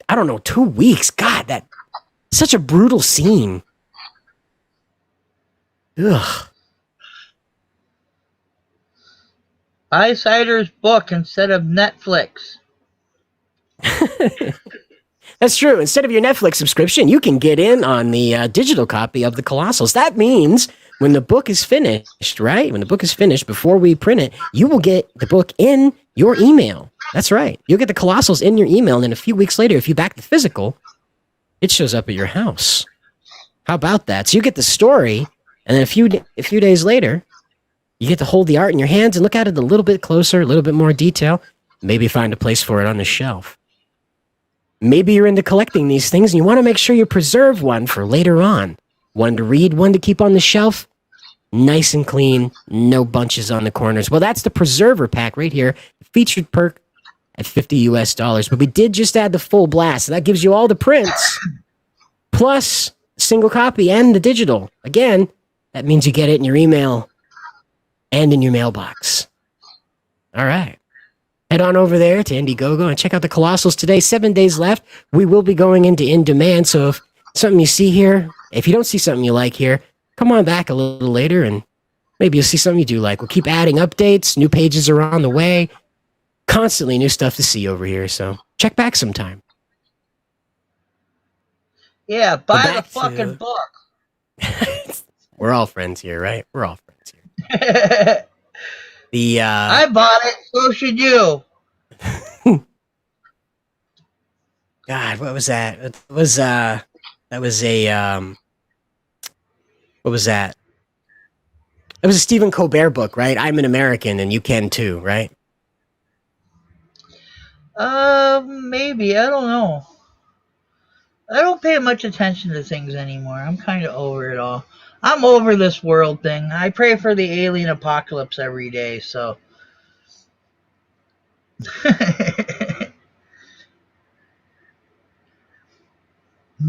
I don't know, 2 weeks. God, that's such a brutal scene. Ugh. Buy Cider's book instead of Netflix. That's true. Instead of your Netflix subscription, you can get in on the digital copy of the Colossals. That means when the book is finished, right? When the book is finished, before we print it, you will get the book in your email. That's right. You'll get the Colossals in your email, and then a few weeks later, if you back the physical, it shows up at your house. How about that? So you get the story, and then a few days later, you get to hold the art in your hands and look at it a little bit closer, a little bit more detail. Maybe find a place for it on the shelf. Maybe you're into collecting these things and you want to make sure you preserve one for later on. One to read, one to keep on the shelf. Nice and clean, no bunches on the corners. Well, that's the preserver pack right here. Featured perk at $50 US. But we did just add the full blast. So that gives you all the prints, plus a single copy and the digital. Again, that means you get it in your email and in your mailbox. All right. Head on over there to Indiegogo and check out the Colossals today. 7 days left. We will be going into in demand. So if something you see here, if you don't see something you like here, come on back a little later and maybe you'll see something you do like. We'll keep adding updates. New pages are on the way. Constantly new stuff to see over here. So check back sometime. Yeah, buy the fucking book. We're all friends here, right? We're all friends here. I bought it, so should you. God, what was that? It was that was a what was that? It was a Stephen Colbert book, right? I'm an American and you can too, right? Maybe, I don't know. I don't pay much attention to things anymore. I'm kind of over it all. I'm over this world thing. I pray for the alien apocalypse every day, so.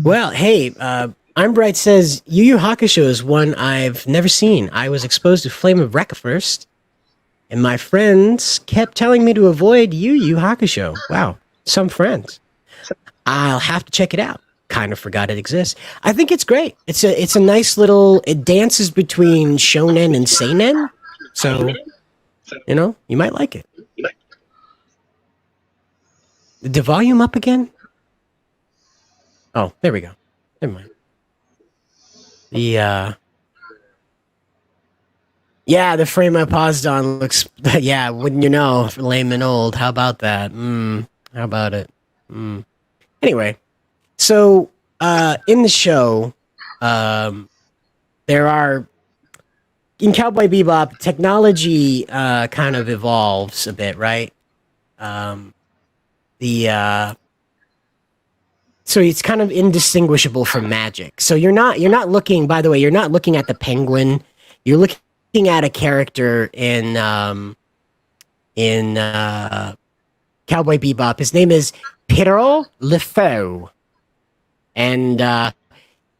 Well, hey, I'm Bright says Yu Yu Hakusho is one I've never seen. I was exposed to Flame of Recca first, and my friends kept telling me to avoid Yu Yu Hakusho. Wow, some friends. I'll have to check it out. Kind of forgot it exists. I think it's great. It's a nice little. It dances between shonen and seinen, so you know you might like it. The volume up again? Oh, there we go. Never mind. The yeah, the frame I paused on looks. Yeah, wouldn't you know? Lame and old. How about that? How about it? Anyway. So, in the show, there are in Cowboy Bebop, technology kind of evolves a bit, right? The so it's kind of indistinguishable from magic. So you're not looking. By the way, you're not looking at the penguin. You're looking at a character in Cowboy Bebop. His name is Pierrot LeFou, and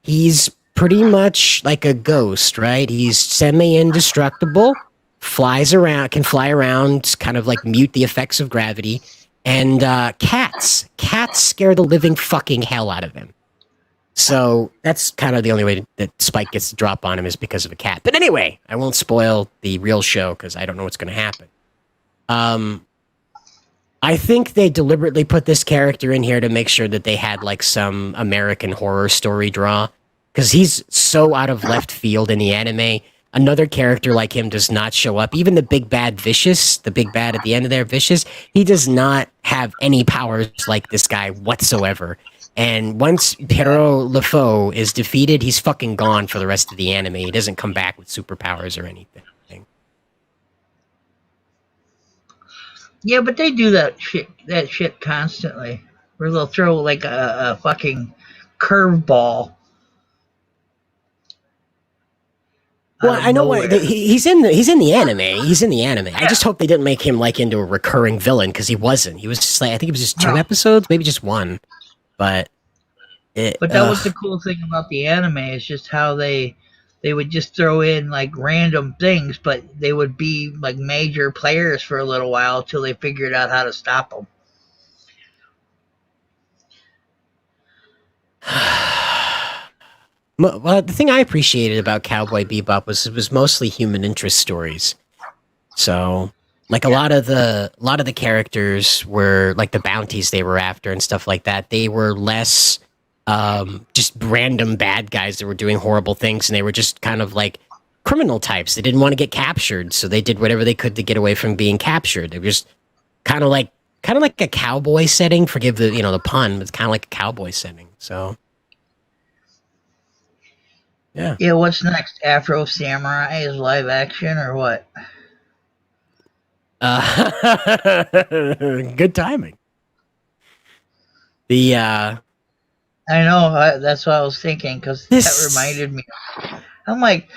he's pretty much like a ghost, right? He's semi-indestructible, flies around, can fly around, kind of like mute the effects of gravity. And cats scare the living fucking hell out of him. So that's kind of the only way that Spike gets to drop on him is because of a cat. But anyway, I won't spoil the real show because I don't know what's going to happen. I think they deliberately put this character in here to make sure that they had like some American horror story draw, because he's so out of left field in the anime. Another character like him does not show up. Even the big bad Vicious, the big bad at the end of there, Vicious, he does not have any powers like this guy whatsoever. And once Pierrot LeFou is defeated, he's fucking gone for the rest of the anime. He doesn't come back with superpowers or anything. Yeah, but they do that shit constantly. Where they'll throw like a fucking curveball. Well, I know what he's in the anime. He's in the anime. I just hope they didn't make him like into a recurring villain, because he wasn't. He was just like, I think it was just 2 episodes, maybe just 1. But that was the cool thing about the anime, is just how they would just throw in like random things, but they would be like major players for a little while until they figured out how to stop them. Well, the thing I appreciated about Cowboy Bebop was it was mostly human interest stories. So, like a lot of the characters were like the bounties they were after and stuff like that. They were less just random bad guys that were doing horrible things, and they were just kind of like criminal types. They didn't want to get captured, so they did whatever they could to get away from being captured. They were just kind of like a cowboy setting. Forgive the the pun, but it's kind of like a cowboy setting. So. Yeah. Yeah, what's next? Afro Samurai is live action or what? Good timing. I know, that's what I was thinking, because that reminded me. I'm like,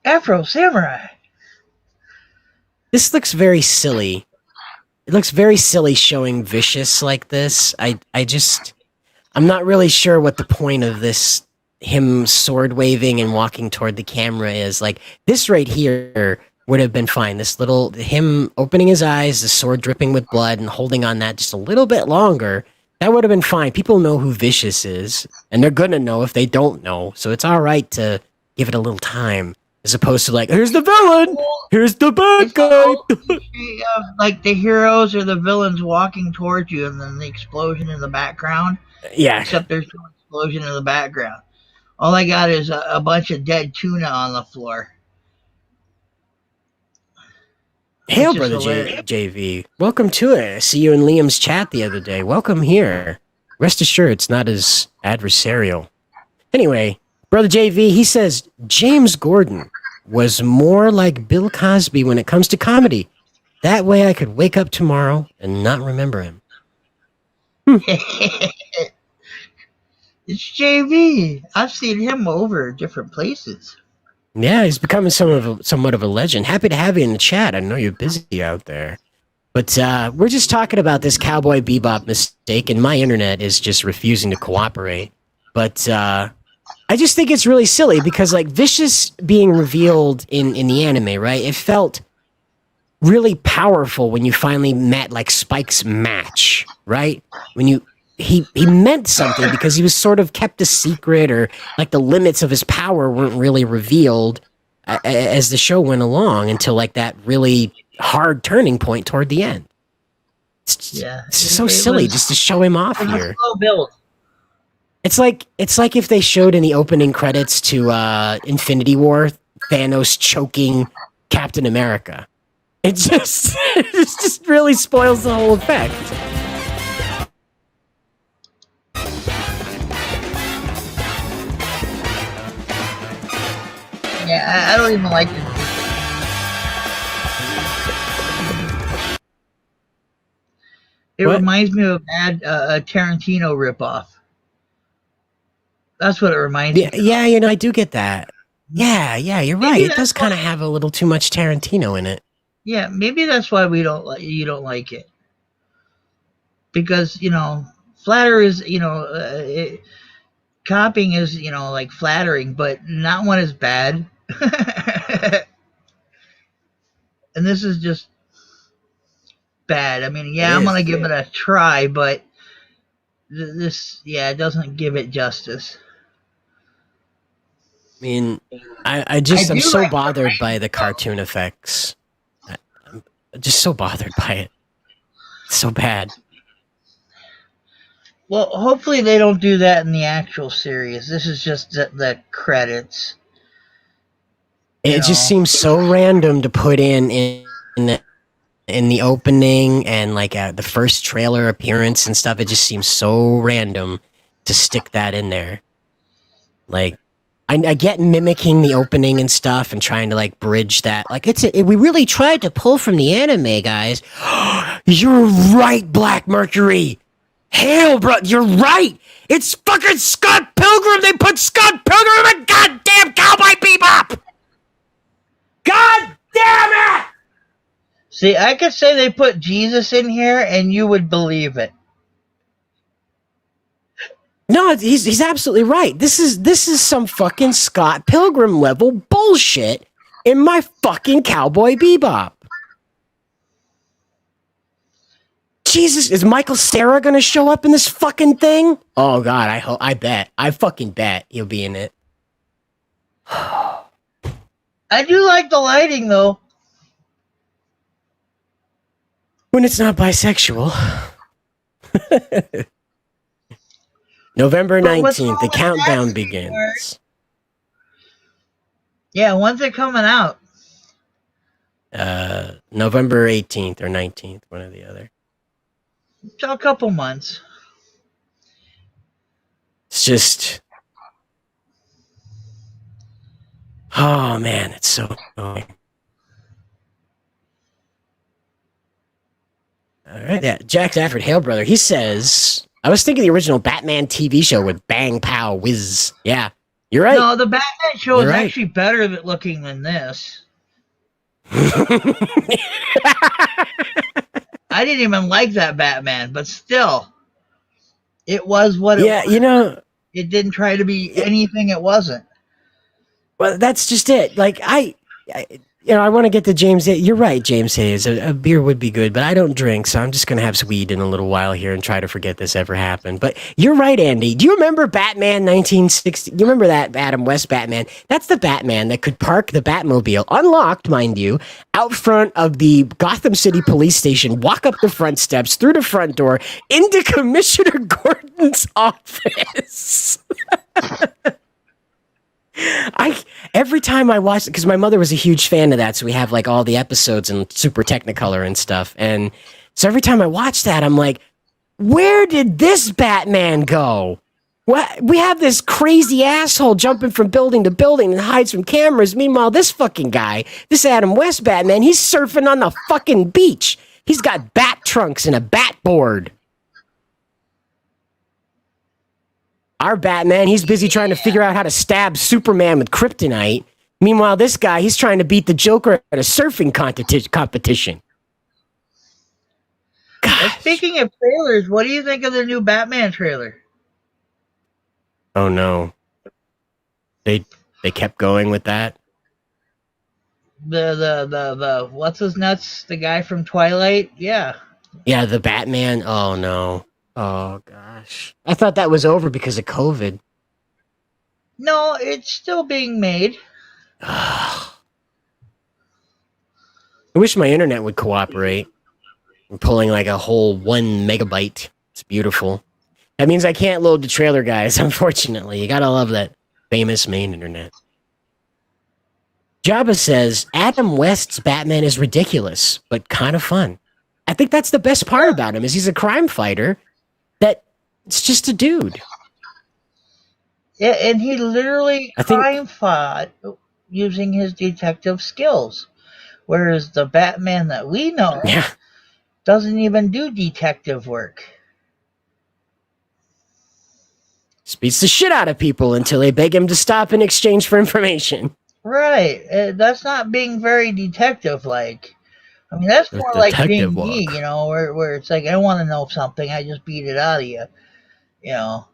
Afro Samurai. This looks very silly. It looks very silly showing Vicious like this. I'm not really sure what the point of this him sword waving and walking toward the camera is. Like, this right here would have been fine. This little, him opening his eyes, the sword dripping with blood, and holding on that just a little bit longer, that would have been fine. People know who Vicious is, and they're gonna know if they don't know, so it's alright to give it a little time, as opposed to like, here's the villain! Here's the bad guy! Like the heroes or the villains walking towards you, and then the explosion in the background. Yeah. Except there's no explosion in the background. All I got is a bunch of dead tuna on the floor. Hail, brother JV. Welcome to it. I see you in Liam's chat the other day. Welcome here. Rest assured, it's not as adversarial. Anyway, brother JV, he says, James Gordon was more like Bill Cosby when it comes to comedy. That way I could wake up tomorrow and not remember him. It's JV. I've seen him over different places. Yeah, he's becoming somewhat of a legend. Happy to have you in the chat. I know you're busy out there. But we're just talking about this Cowboy Bebop mistake, and my internet is just refusing to cooperate. But I just think it's really silly, because like Vicious being revealed in the anime, right? It felt really powerful when you finally met like Spike's match, right? When he meant something, because he was sort of kept a secret, or like the limits of his power weren't really revealed as the show went along until like that really hard turning point toward the end. It's so silly just to show him off here. Slow build. It's like if they showed in the opening credits to Infinity War Thanos choking Captain America. It just really spoils the whole effect. Yeah, I don't even like it. It What? reminds me of a bad Tarantino ripoff. That's what it reminds Yeah, me yeah, of. you know, I do get that. Yeah, you're right. Maybe It does that's kind of why. have a little too much Tarantino in it. Yeah, maybe that's why we don't like you don't like it because flatter is copying is like flattering, but not when it's bad. And this is just bad. I mean, It yeah, I'm gonna is. give it a try, but this, yeah, it doesn't give it justice. I mean, I I'm do so like the bothered by rain, the though. cartoon effects. I'm just so bothered by it. It's so bad. Well, hopefully they don't do that in the actual series. This is just the credits, you It just know. seems so random to put in the opening and like the first trailer appearance and stuff. It just seems so random to stick that in there. Like, I get mimicking the opening and stuff and trying to like bridge that. Like, we really tried to pull from the anime, guys. You're right, Black Mercury. Hell, bro, you're right. It's fucking Scott Pilgrim. They put Scott Pilgrim in goddamn Cowboy Bebop. God damn it! See, I could say they put Jesus in here, and you would believe it. No, he's absolutely right. This is some fucking Scott Pilgrim level bullshit in my fucking Cowboy Bebop. Jesus, is Michael Cera gonna show up in this fucking thing? Oh god, I fucking bet he'll be in it. I do like the lighting, though. When it's not bisexual. November But what's 19th, wrong the with that, countdown January? begins. Yeah, when's it coming out? November 18th or 19th, one or the other. So a couple months. It's just, oh man, it's so annoying. All right, yeah, Jack Stafford, Hale brother. He says, I was thinking the original Batman TV show with Bang Pow Whiz. Yeah, you're right. No, the Batman show You're is right. actually better looking than this. I didn't even like that Batman, but still, it was what it Yeah, was. It didn't try to be anything it wasn't. Well, that's just it. Like I want to get to James. You're right, James Hayes. A beer would be good, but I don't drink, so I'm just gonna have some weed in a little while here and try to forget this ever happened. But you're right, Andy. Do you remember Batman 1960? You remember that Adam West Batman? That's the Batman that could park the Batmobile, unlocked, mind you, out front of the Gotham City Police Station, walk up the front steps, through the front door, into Commissioner Gordon's office. Every time I watch it, because my mother was a huge fan of that, so we have like all the episodes in Super Technicolor and stuff. And so every time I watch that, I'm like, where did this Batman go? What? We have this crazy asshole jumping from building to building and hides from cameras. Meanwhile, this fucking guy, this Adam West Batman, he's surfing on the fucking beach. He's got bat trunks and a bat board. Our Batman, he's busy trying to figure out how to stab Superman with kryptonite. Meanwhile, this guy, he's trying to beat the Joker at a surfing competition. Gosh. Speaking of trailers, what do you think of the new Batman trailer? Oh no. They kept going with that? The what's his nuts? The guy from Twilight? Yeah. Yeah, the Batman. Oh no. Oh gosh. I thought that was over because of COVID. No, it's still being made. I wish my internet would cooperate. I'm pulling like a whole 1 megabyte. It's beautiful. That means I can't load the trailer, guys, unfortunately. You gotta love that famous main internet. Jabba says, Adam West's Batman is ridiculous, but kind of fun. I think that's the best part about him, is he's a crime fighter that it's just a dude. Yeah, and he literally crime fought. using his detective skills. Whereas the Batman that we know Yeah. doesn't even do detective work. Just beats the shit out of people until they beg him to stop in exchange for information. Right. That's not being very detective-like. I mean, that's more like Detective being me, work. you know, where it's like, I want to know something, I just beat it out of you, you know.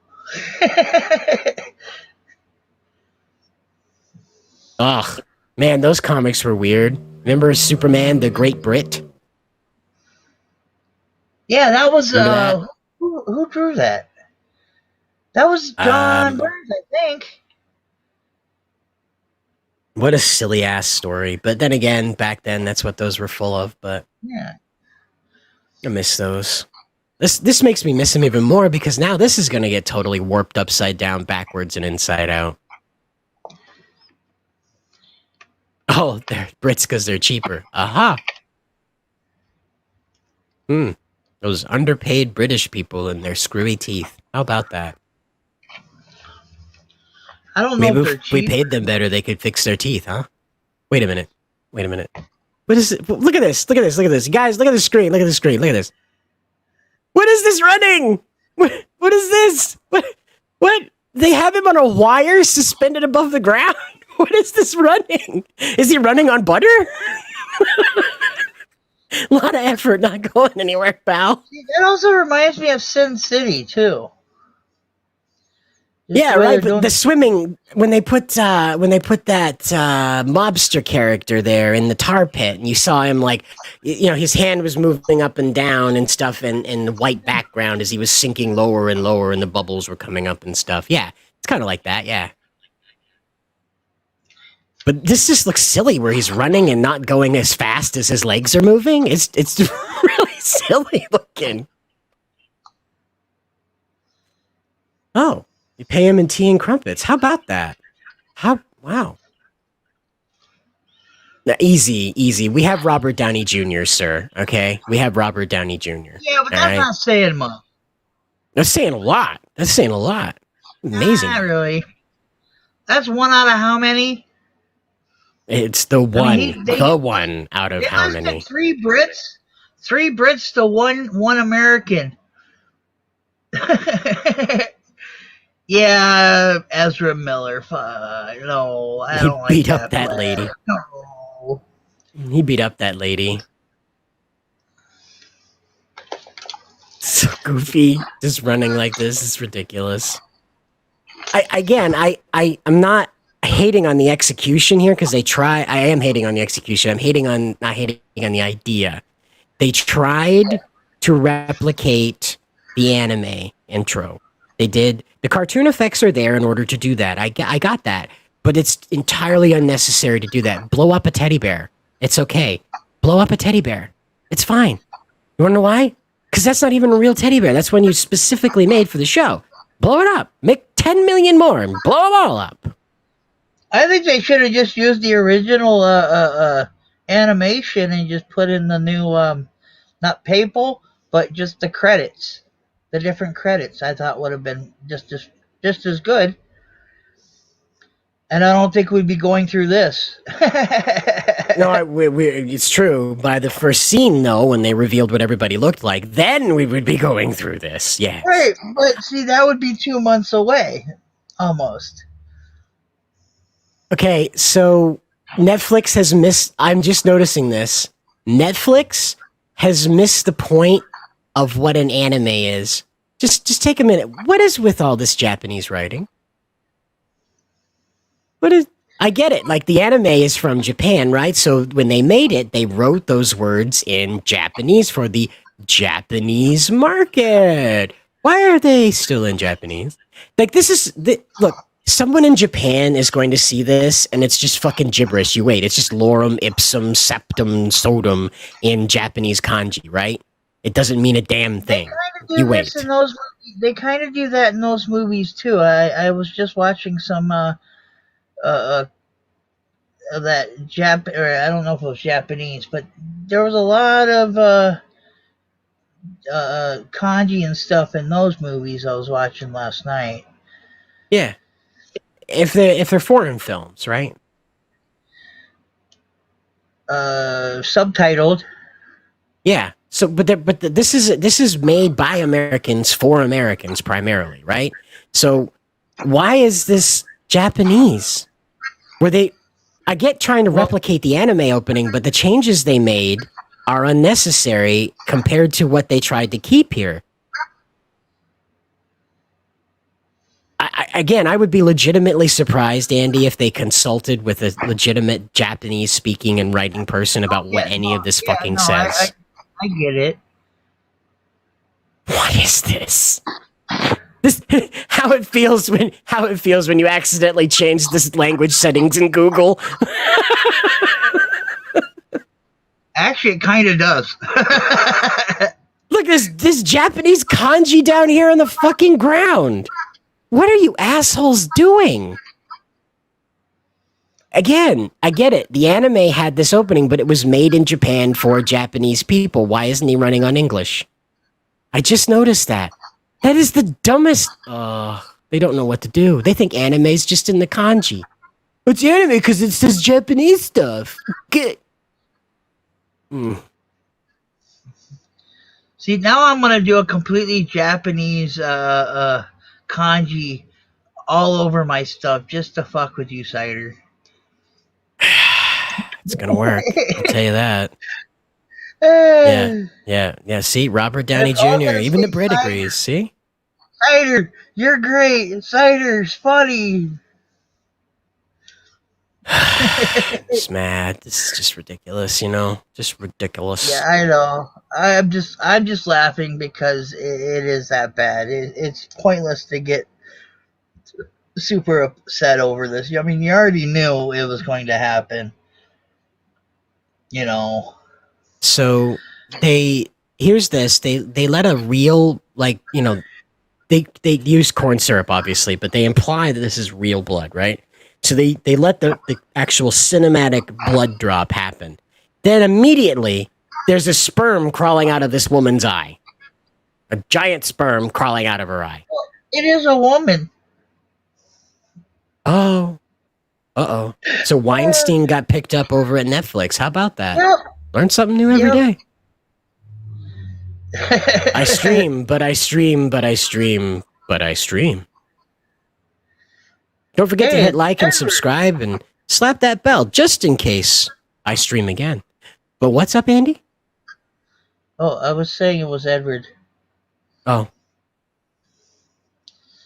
Ugh. Man, those comics were weird. Remember Superman, the Great Brit? Yeah, that was, Remember that? who drew that? That was John Burns, I think. What a silly ass story. But then again, back then, that's what those were full of. But Yeah. I miss those. This makes me miss him even more because now this is going to get totally warped upside down, backwards, and inside out. Oh, they're Brits because they're cheaper. Aha. Those underpaid British people and their screwy teeth. How about that? I don't know Maybe if they're if we cheap. paid them better, they could fix their teeth, huh? Wait a minute. Wait a minute. What is it? Look at this. Look at this. Look at this. Guys, look at the screen. Look at the screen. Look at this. What is this running? What is this? What? They have him on a wire suspended above the ground? What is this running? Is he running on butter? A lot of effort not going anywhere, pal. It also reminds me of Sin City, too. Just Yeah, the way right. they're But doing the swimming when they put that mobster character there in the tar pit, and you saw him like, you know, his hand was moving up and down and stuff, and the white background as he was sinking lower and lower, and the bubbles were coming up and stuff. Yeah, it's kind of like that. Yeah. But this just looks silly where he's running and not going as fast as his legs are moving. It's really silly looking. Oh, you pay him in tea and crumpets. How about that? Wow. Now, easy. We have Robert Downey Jr., sir. Okay? We have Robert Downey Jr. Yeah, but that's not saying much. That's saying a lot. Amazing. Not really. That's one out of how many? It's the one. I mean, the one out of They how listed many? 3 Brits. 3 Brits to one American. Yeah, Ezra Miller. No, I don't like that. He beat up that lady. No. He beat up that lady. So goofy. Just running like this is ridiculous. I'm not hating on the execution here because they try. I am hating on the execution. I'm not hating on the idea. They tried to replicate the anime intro. They did. The cartoon effects are there in order to do that. I got that. But it's entirely unnecessary to do that. Blow up a teddy bear. It's okay. Blow up a teddy bear. It's fine. You want to know why? Because that's not even a real teddy bear. That's one you specifically made for the show. Blow it up. Make 10 million more and blow them all up. I think they should have just used the original animation and just put in the new, not PayPal, but just the credits. The different credits I thought would have been just as good. And I don't think we'd be going through this. No, it's true. By the first scene, though, when they revealed what everybody looked like, then we would be going through this. Yeah. Right, but see, that would be 2 months away, almost. Okay, so Netflix has missed. I'm just noticing this. Netflix has missed the point of what an anime is. Just take a minute. What is with all this Japanese writing? I get it. Like the anime is from Japan, right? So when they made it, they wrote those words in Japanese for the Japanese market. Why are they still in Japanese? Like look, someone in Japan is going to see this and it's just fucking gibberish. You wait. It's just lorem ipsum septum sodum in Japanese kanji, right? It doesn't mean a damn thing. You wait. They kind of do that in those movies too. I was just watching some that or I don't know if it was Japanese, but there was a lot of kanji and stuff in those movies I was watching last night. Yeah. If they're foreign films, right? subtitled. Yeah. So, this is made by Americans for Americans primarily, right? So, why is this Japanese? Were they? I get trying to replicate the anime opening, but the changes they made are unnecessary compared to what they tried to keep here. I would be legitimately surprised, Andy, if they consulted with a legitimate Japanese speaking and writing person about what any of this fucking says. I get it. What is this? This how it feels when you accidentally change this language settings in Google. Actually, it kind of does. Look, this Japanese kanji down here on the fucking ground. What are you assholes doing? Again, I get it. The anime had this opening, but it was made in Japan for Japanese people. Why isn't he running on English? I just noticed that. That is the dumbest. They don't know what to do. They think anime is just in the kanji. It's anime because it says Japanese stuff. Good. See, now I'm gonna do a completely Japanese kanji all over my stuff just to fuck with you, Cider. It's gonna work. I'll tell you that. Yeah. See, Robert Downey Jr. Even the Brit agrees. See, Cider, you're great. Cider's funny. It's mad. This is just ridiculous. Just ridiculous. Yeah, I know. I'm just laughing because it is that bad. It's pointless to get super upset over this. I mean, you already knew it was going to happen. So here's this. They let a real, they use corn syrup obviously, but they imply that this is real blood, right? So they let the actual cinematic blood drop happen. Then immediately there's a sperm crawling out of this woman's eye. A giant sperm crawling out of her eye. It is a woman. Oh. Uh-oh. So Weinstein got picked up over at Netflix. How about that? Yep. Learn something new every day. I stream, but I stream, but I stream, but I stream. Don't forget to hit like and subscribe and slap that bell just in case I stream again. But what's up, Andy? Oh, I was saying it was Edward. Oh,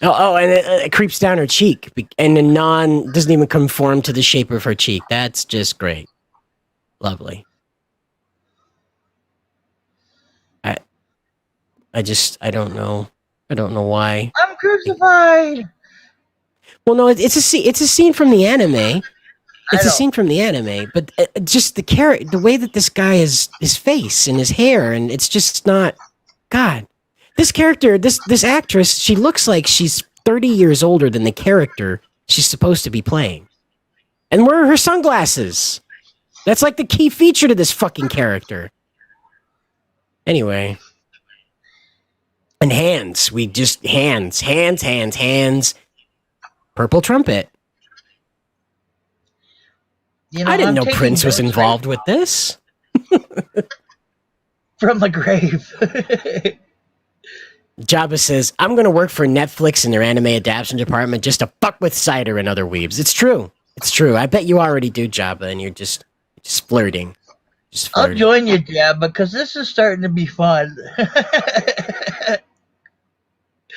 and it creeps down her cheek, and the doesn't even conform to the shape of her cheek. That's just great. Lovely. I don't know. I don't know why. I'm crucified. Well, no, it's a scene from the anime. It's a scene from the anime, but just the way that this guy is, his face and his hair, and it's just not. God, this character, this actress, she looks like she's 30 years older than the character she's supposed to be playing. And where are her sunglasses? That's like the key feature to this fucking character. Anyway. And hands. Hands. Purple trumpet. I didn't know Prince was involved with this. From the grave. Jabba says, I'm going to work for Netflix in their anime adaptation department just to fuck with Cider and other weebs. It's true. I bet you already do, Jabba, and you're just flirting. I'll join you, Jabba, because this is starting to be fun.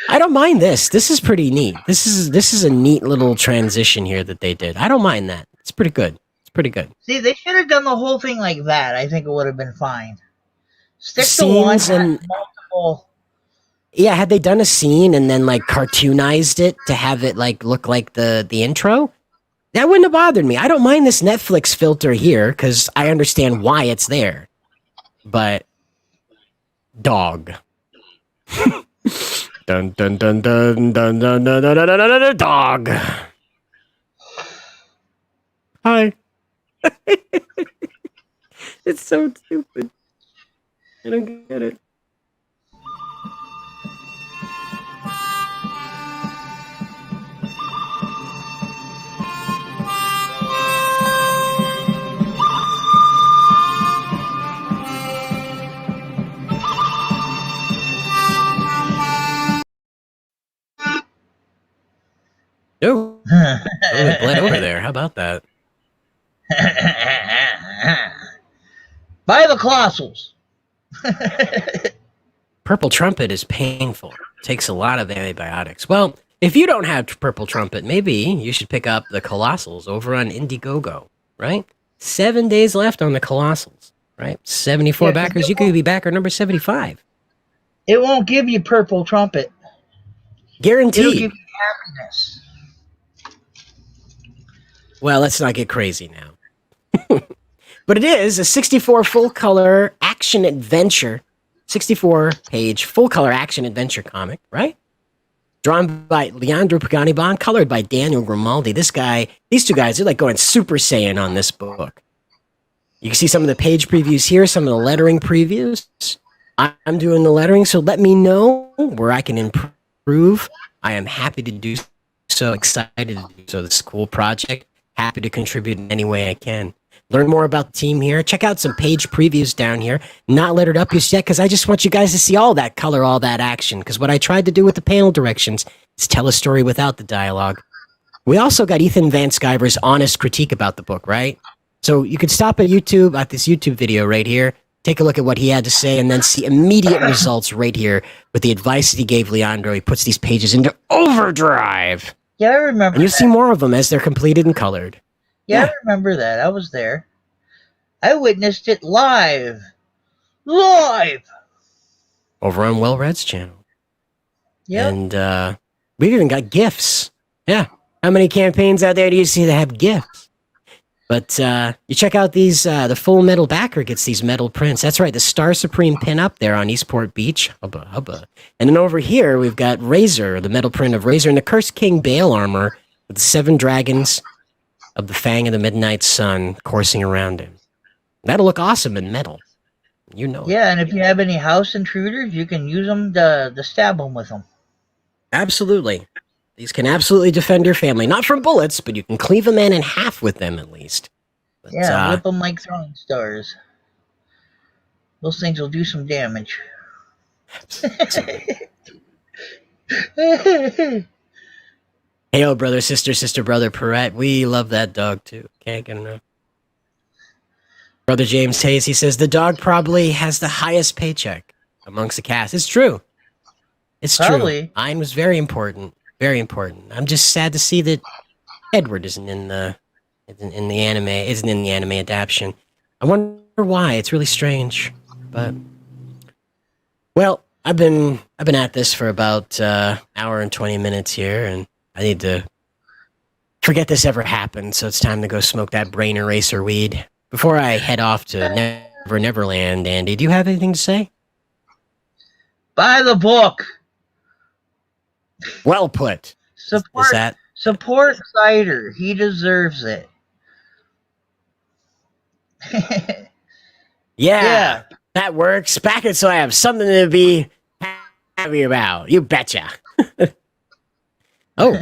I don't mind this. This is pretty neat. This is a neat little transition here that they did. I don't mind that. It's pretty good. See, they should have done the whole thing like that. I think it would have been fine. Stick Scenes to one and multiple. Yeah, had they done a scene and then cartoonized it to have it look like the intro, that wouldn't have bothered me. I don't mind this Netflix filter here because I understand why it's there. But dog. Dun dun dun dun dun dun dun dun dun dun dun dog. Hi. It's so stupid. I don't get it. Buy the Colossals. Purple Trumpet is painful. Takes a lot of antibiotics. Well, if you don't have Purple Trumpet, maybe you should pick up the Colossals over on Indiegogo, right? 7 days left on the Colossals, right? 74 Yeah, 'cause backers. You could be backer number 75. It won't give you Purple Trumpet. It'll Guaranteed. give you happiness. Well, let's not get crazy now. But it is a 64 full color action adventure, 64 page full color action adventure comic, right? Drawn by Leandro Pagani-Bon, colored by Daniel Grimaldi. These two guys, they're like going Super Saiyan on this book. You can see some of the page previews here, some of the lettering previews. I'm doing the lettering, so let me know where I can improve. I am happy to do so, excited to do so. This is a cool project. Happy to contribute in any way I can. Learn more about the team here. Check out some page previews down here. Not lettered up just yet because I just want you guys to see all that color, all that action. Because what I tried to do with the panel directions is tell a story without the dialogue. We also got Ethan Van Sciver's honest critique about the book, right? So you could stop at YouTube, at this YouTube video right here, take a look at what he had to say, and then see immediate results right here with the advice that he gave Leandro. He puts these pages into overdrive. Yeah, I remember. And you'll see more of them as they're completed and colored. Yeah, I remember that. I was there. I witnessed it live. Live! Over on Well Red's channel. Yeah. And we've even got gifts. Yeah. How many campaigns out there do you see that have gifts? But you check out these, the full metal backer gets these metal prints. That's right, the Star Supreme pin up there on Eastport Beach. Hubba, hubba. And then over here, we've got Razor, the metal print of Razor, and the Cursed King Bale armor with the 7 dragons of the Fang of the Midnight Sun coursing around him. That'll look awesome in metal. You know it. Yeah, and if you have any house intruders, you can use them to stab them with them. Absolutely. These can absolutely defend your family. Not from bullets, but you can cleave a man in half with them at least. But, Yeah, whip them like throwing stars. Those things will do some damage. Hey, oh, brother, sister, brother, Perrette. We love that dog, too. Can't get enough. Brother James Hayes, he says, the dog probably has the highest paycheck amongst the cast. It's true. It's Probably. true. Mine was very important. Very important. I'm just sad to see that Edward isn't in the anime adaptation. I wonder why. It's really strange. But well, I've been at this for about hour and 20 minutes here, and I need to forget this ever happened. So it's time to go smoke that brain eraser weed before I head off to Neverland. Andy, do you have anything to say? Buy the book. Well put. Support, Is that support Cider. He deserves it. yeah, that works. Back it so I have something to be happy about. You betcha. Oh,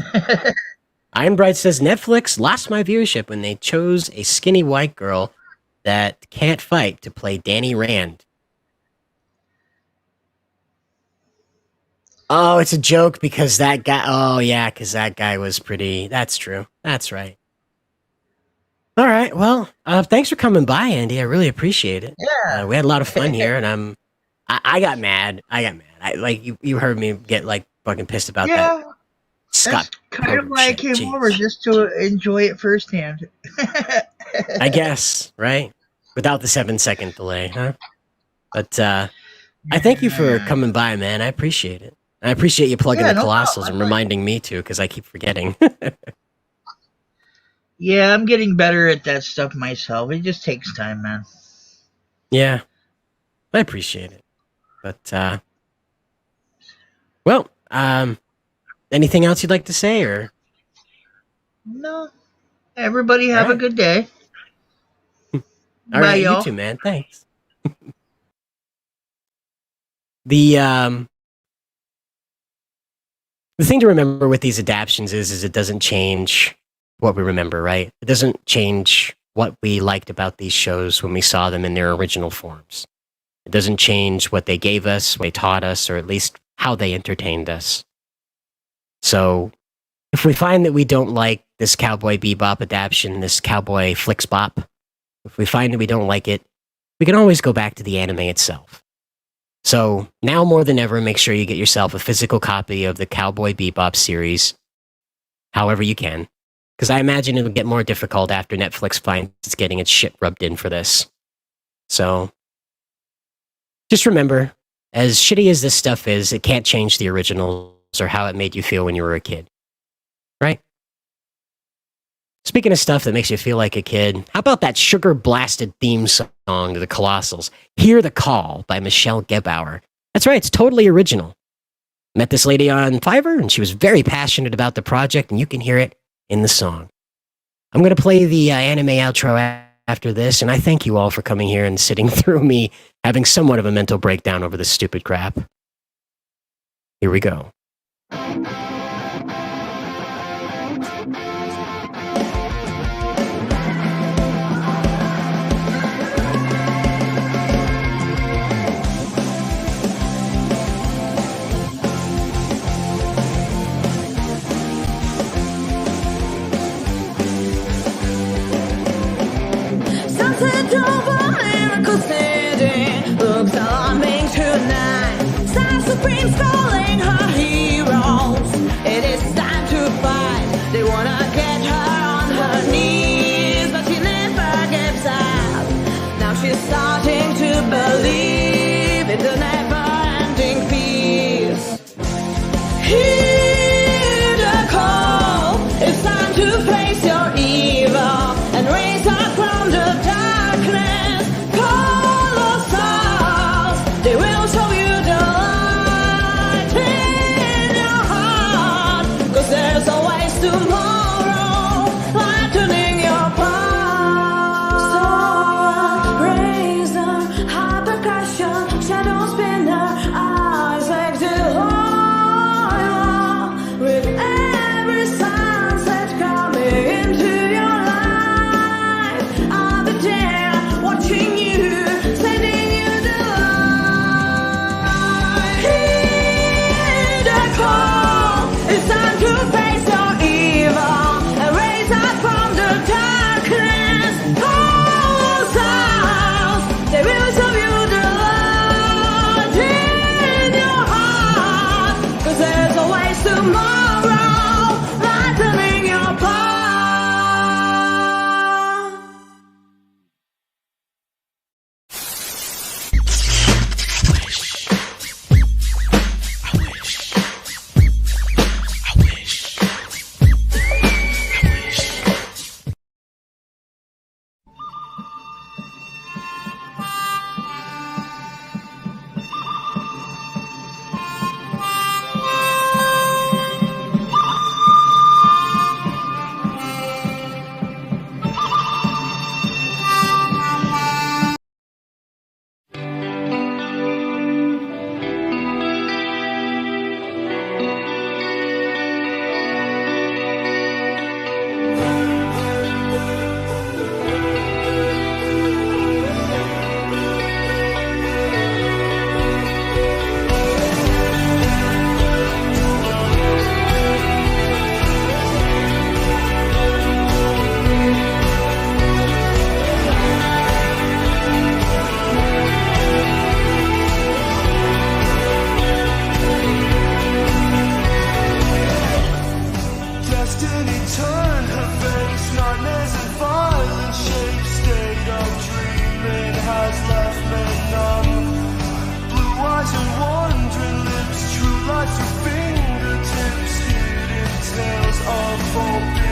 Iron Bright says Netflix lost my viewership when they chose a skinny white girl that can't fight to play Danny Rand. Oh, it's a joke because that guy. Oh, yeah, because that guy was pretty. That's true. That's right. All right. Well, thanks for coming by, Andy. I really appreciate it. Yeah. We had a lot of fun here, and I got mad. Like you heard me get like fucking pissed about that. Yeah. Scott. That's kind of why I shit. came Jeez. over, just to enjoy it firsthand. I guess, right? Without the 7-second delay, huh? But I thank you for coming by, man. I appreciate it. I appreciate you plugging the no Colossals problem. and reminding me too, because I keep forgetting. Yeah, I'm getting better at that stuff myself. It just takes time, man. Yeah, I appreciate it. But well, anything else you'd like to say, or No. Everybody have All right. a good day. all Bye, right, y'all. you too, man. Thanks. The thing to remember with these adaptions is it doesn't change what we remember, right? It doesn't change what we liked about these shows when we saw them in their original forms. It doesn't change what they gave us, what they taught us, or at least how they entertained us. So if we find that we don't like this Cowboy Bebop adaptation, this Cowboy Flixbop, if we find that we don't like it, we can always go back to the anime itself. So now more than ever, make sure you get yourself a physical copy of the Cowboy Bebop series, however you can, because I imagine it'll get more difficult after Netflix finds it's getting its shit rubbed in for this. So just remember, as shitty as this stuff is, it can't change the originals or how it made you feel when you were a kid. Right? Speaking of stuff that makes you feel like a kid, how about that sugar-blasted theme song to the Colossals, Hear the Call by Michelle Gebauer? That's right, it's totally original. Met this lady on Fiverr, and she was very passionate about the project, and you can hear it in the song. I'm going to play the anime outro after this, and I thank you all for coming here and sitting through me having somewhat of a mental breakdown over this stupid crap. Here we go. Sunset over Miracle City looks alarming tonight. Star Supreme's calling her heroes. It is time to fight. They wanna get her on her knees, but she never gives up. Now she's starting to believe in the never-ending peace. Hear the call. It's time to face your evil and raise up from the darkness. Colossals, they will show you the light in your heart. 'Cause there's always tomorrow, lightening your path. So razor, high percussion, shadow spinner, Isaac Delilah. With every sunset coming into your life, I'll be there watching you, sending you the light. Hear the call. It's time to face your evil and raise up from the darkness. Colossals, they will show you the light in your heart. 'Cause there's always tomorrow, lightening your path. Destiny turned her face, nightmares and violent shapes. State of dreaming has left me numb. Blue eyes and wandering lips, true lights with fingertips, hidden tales of forbidden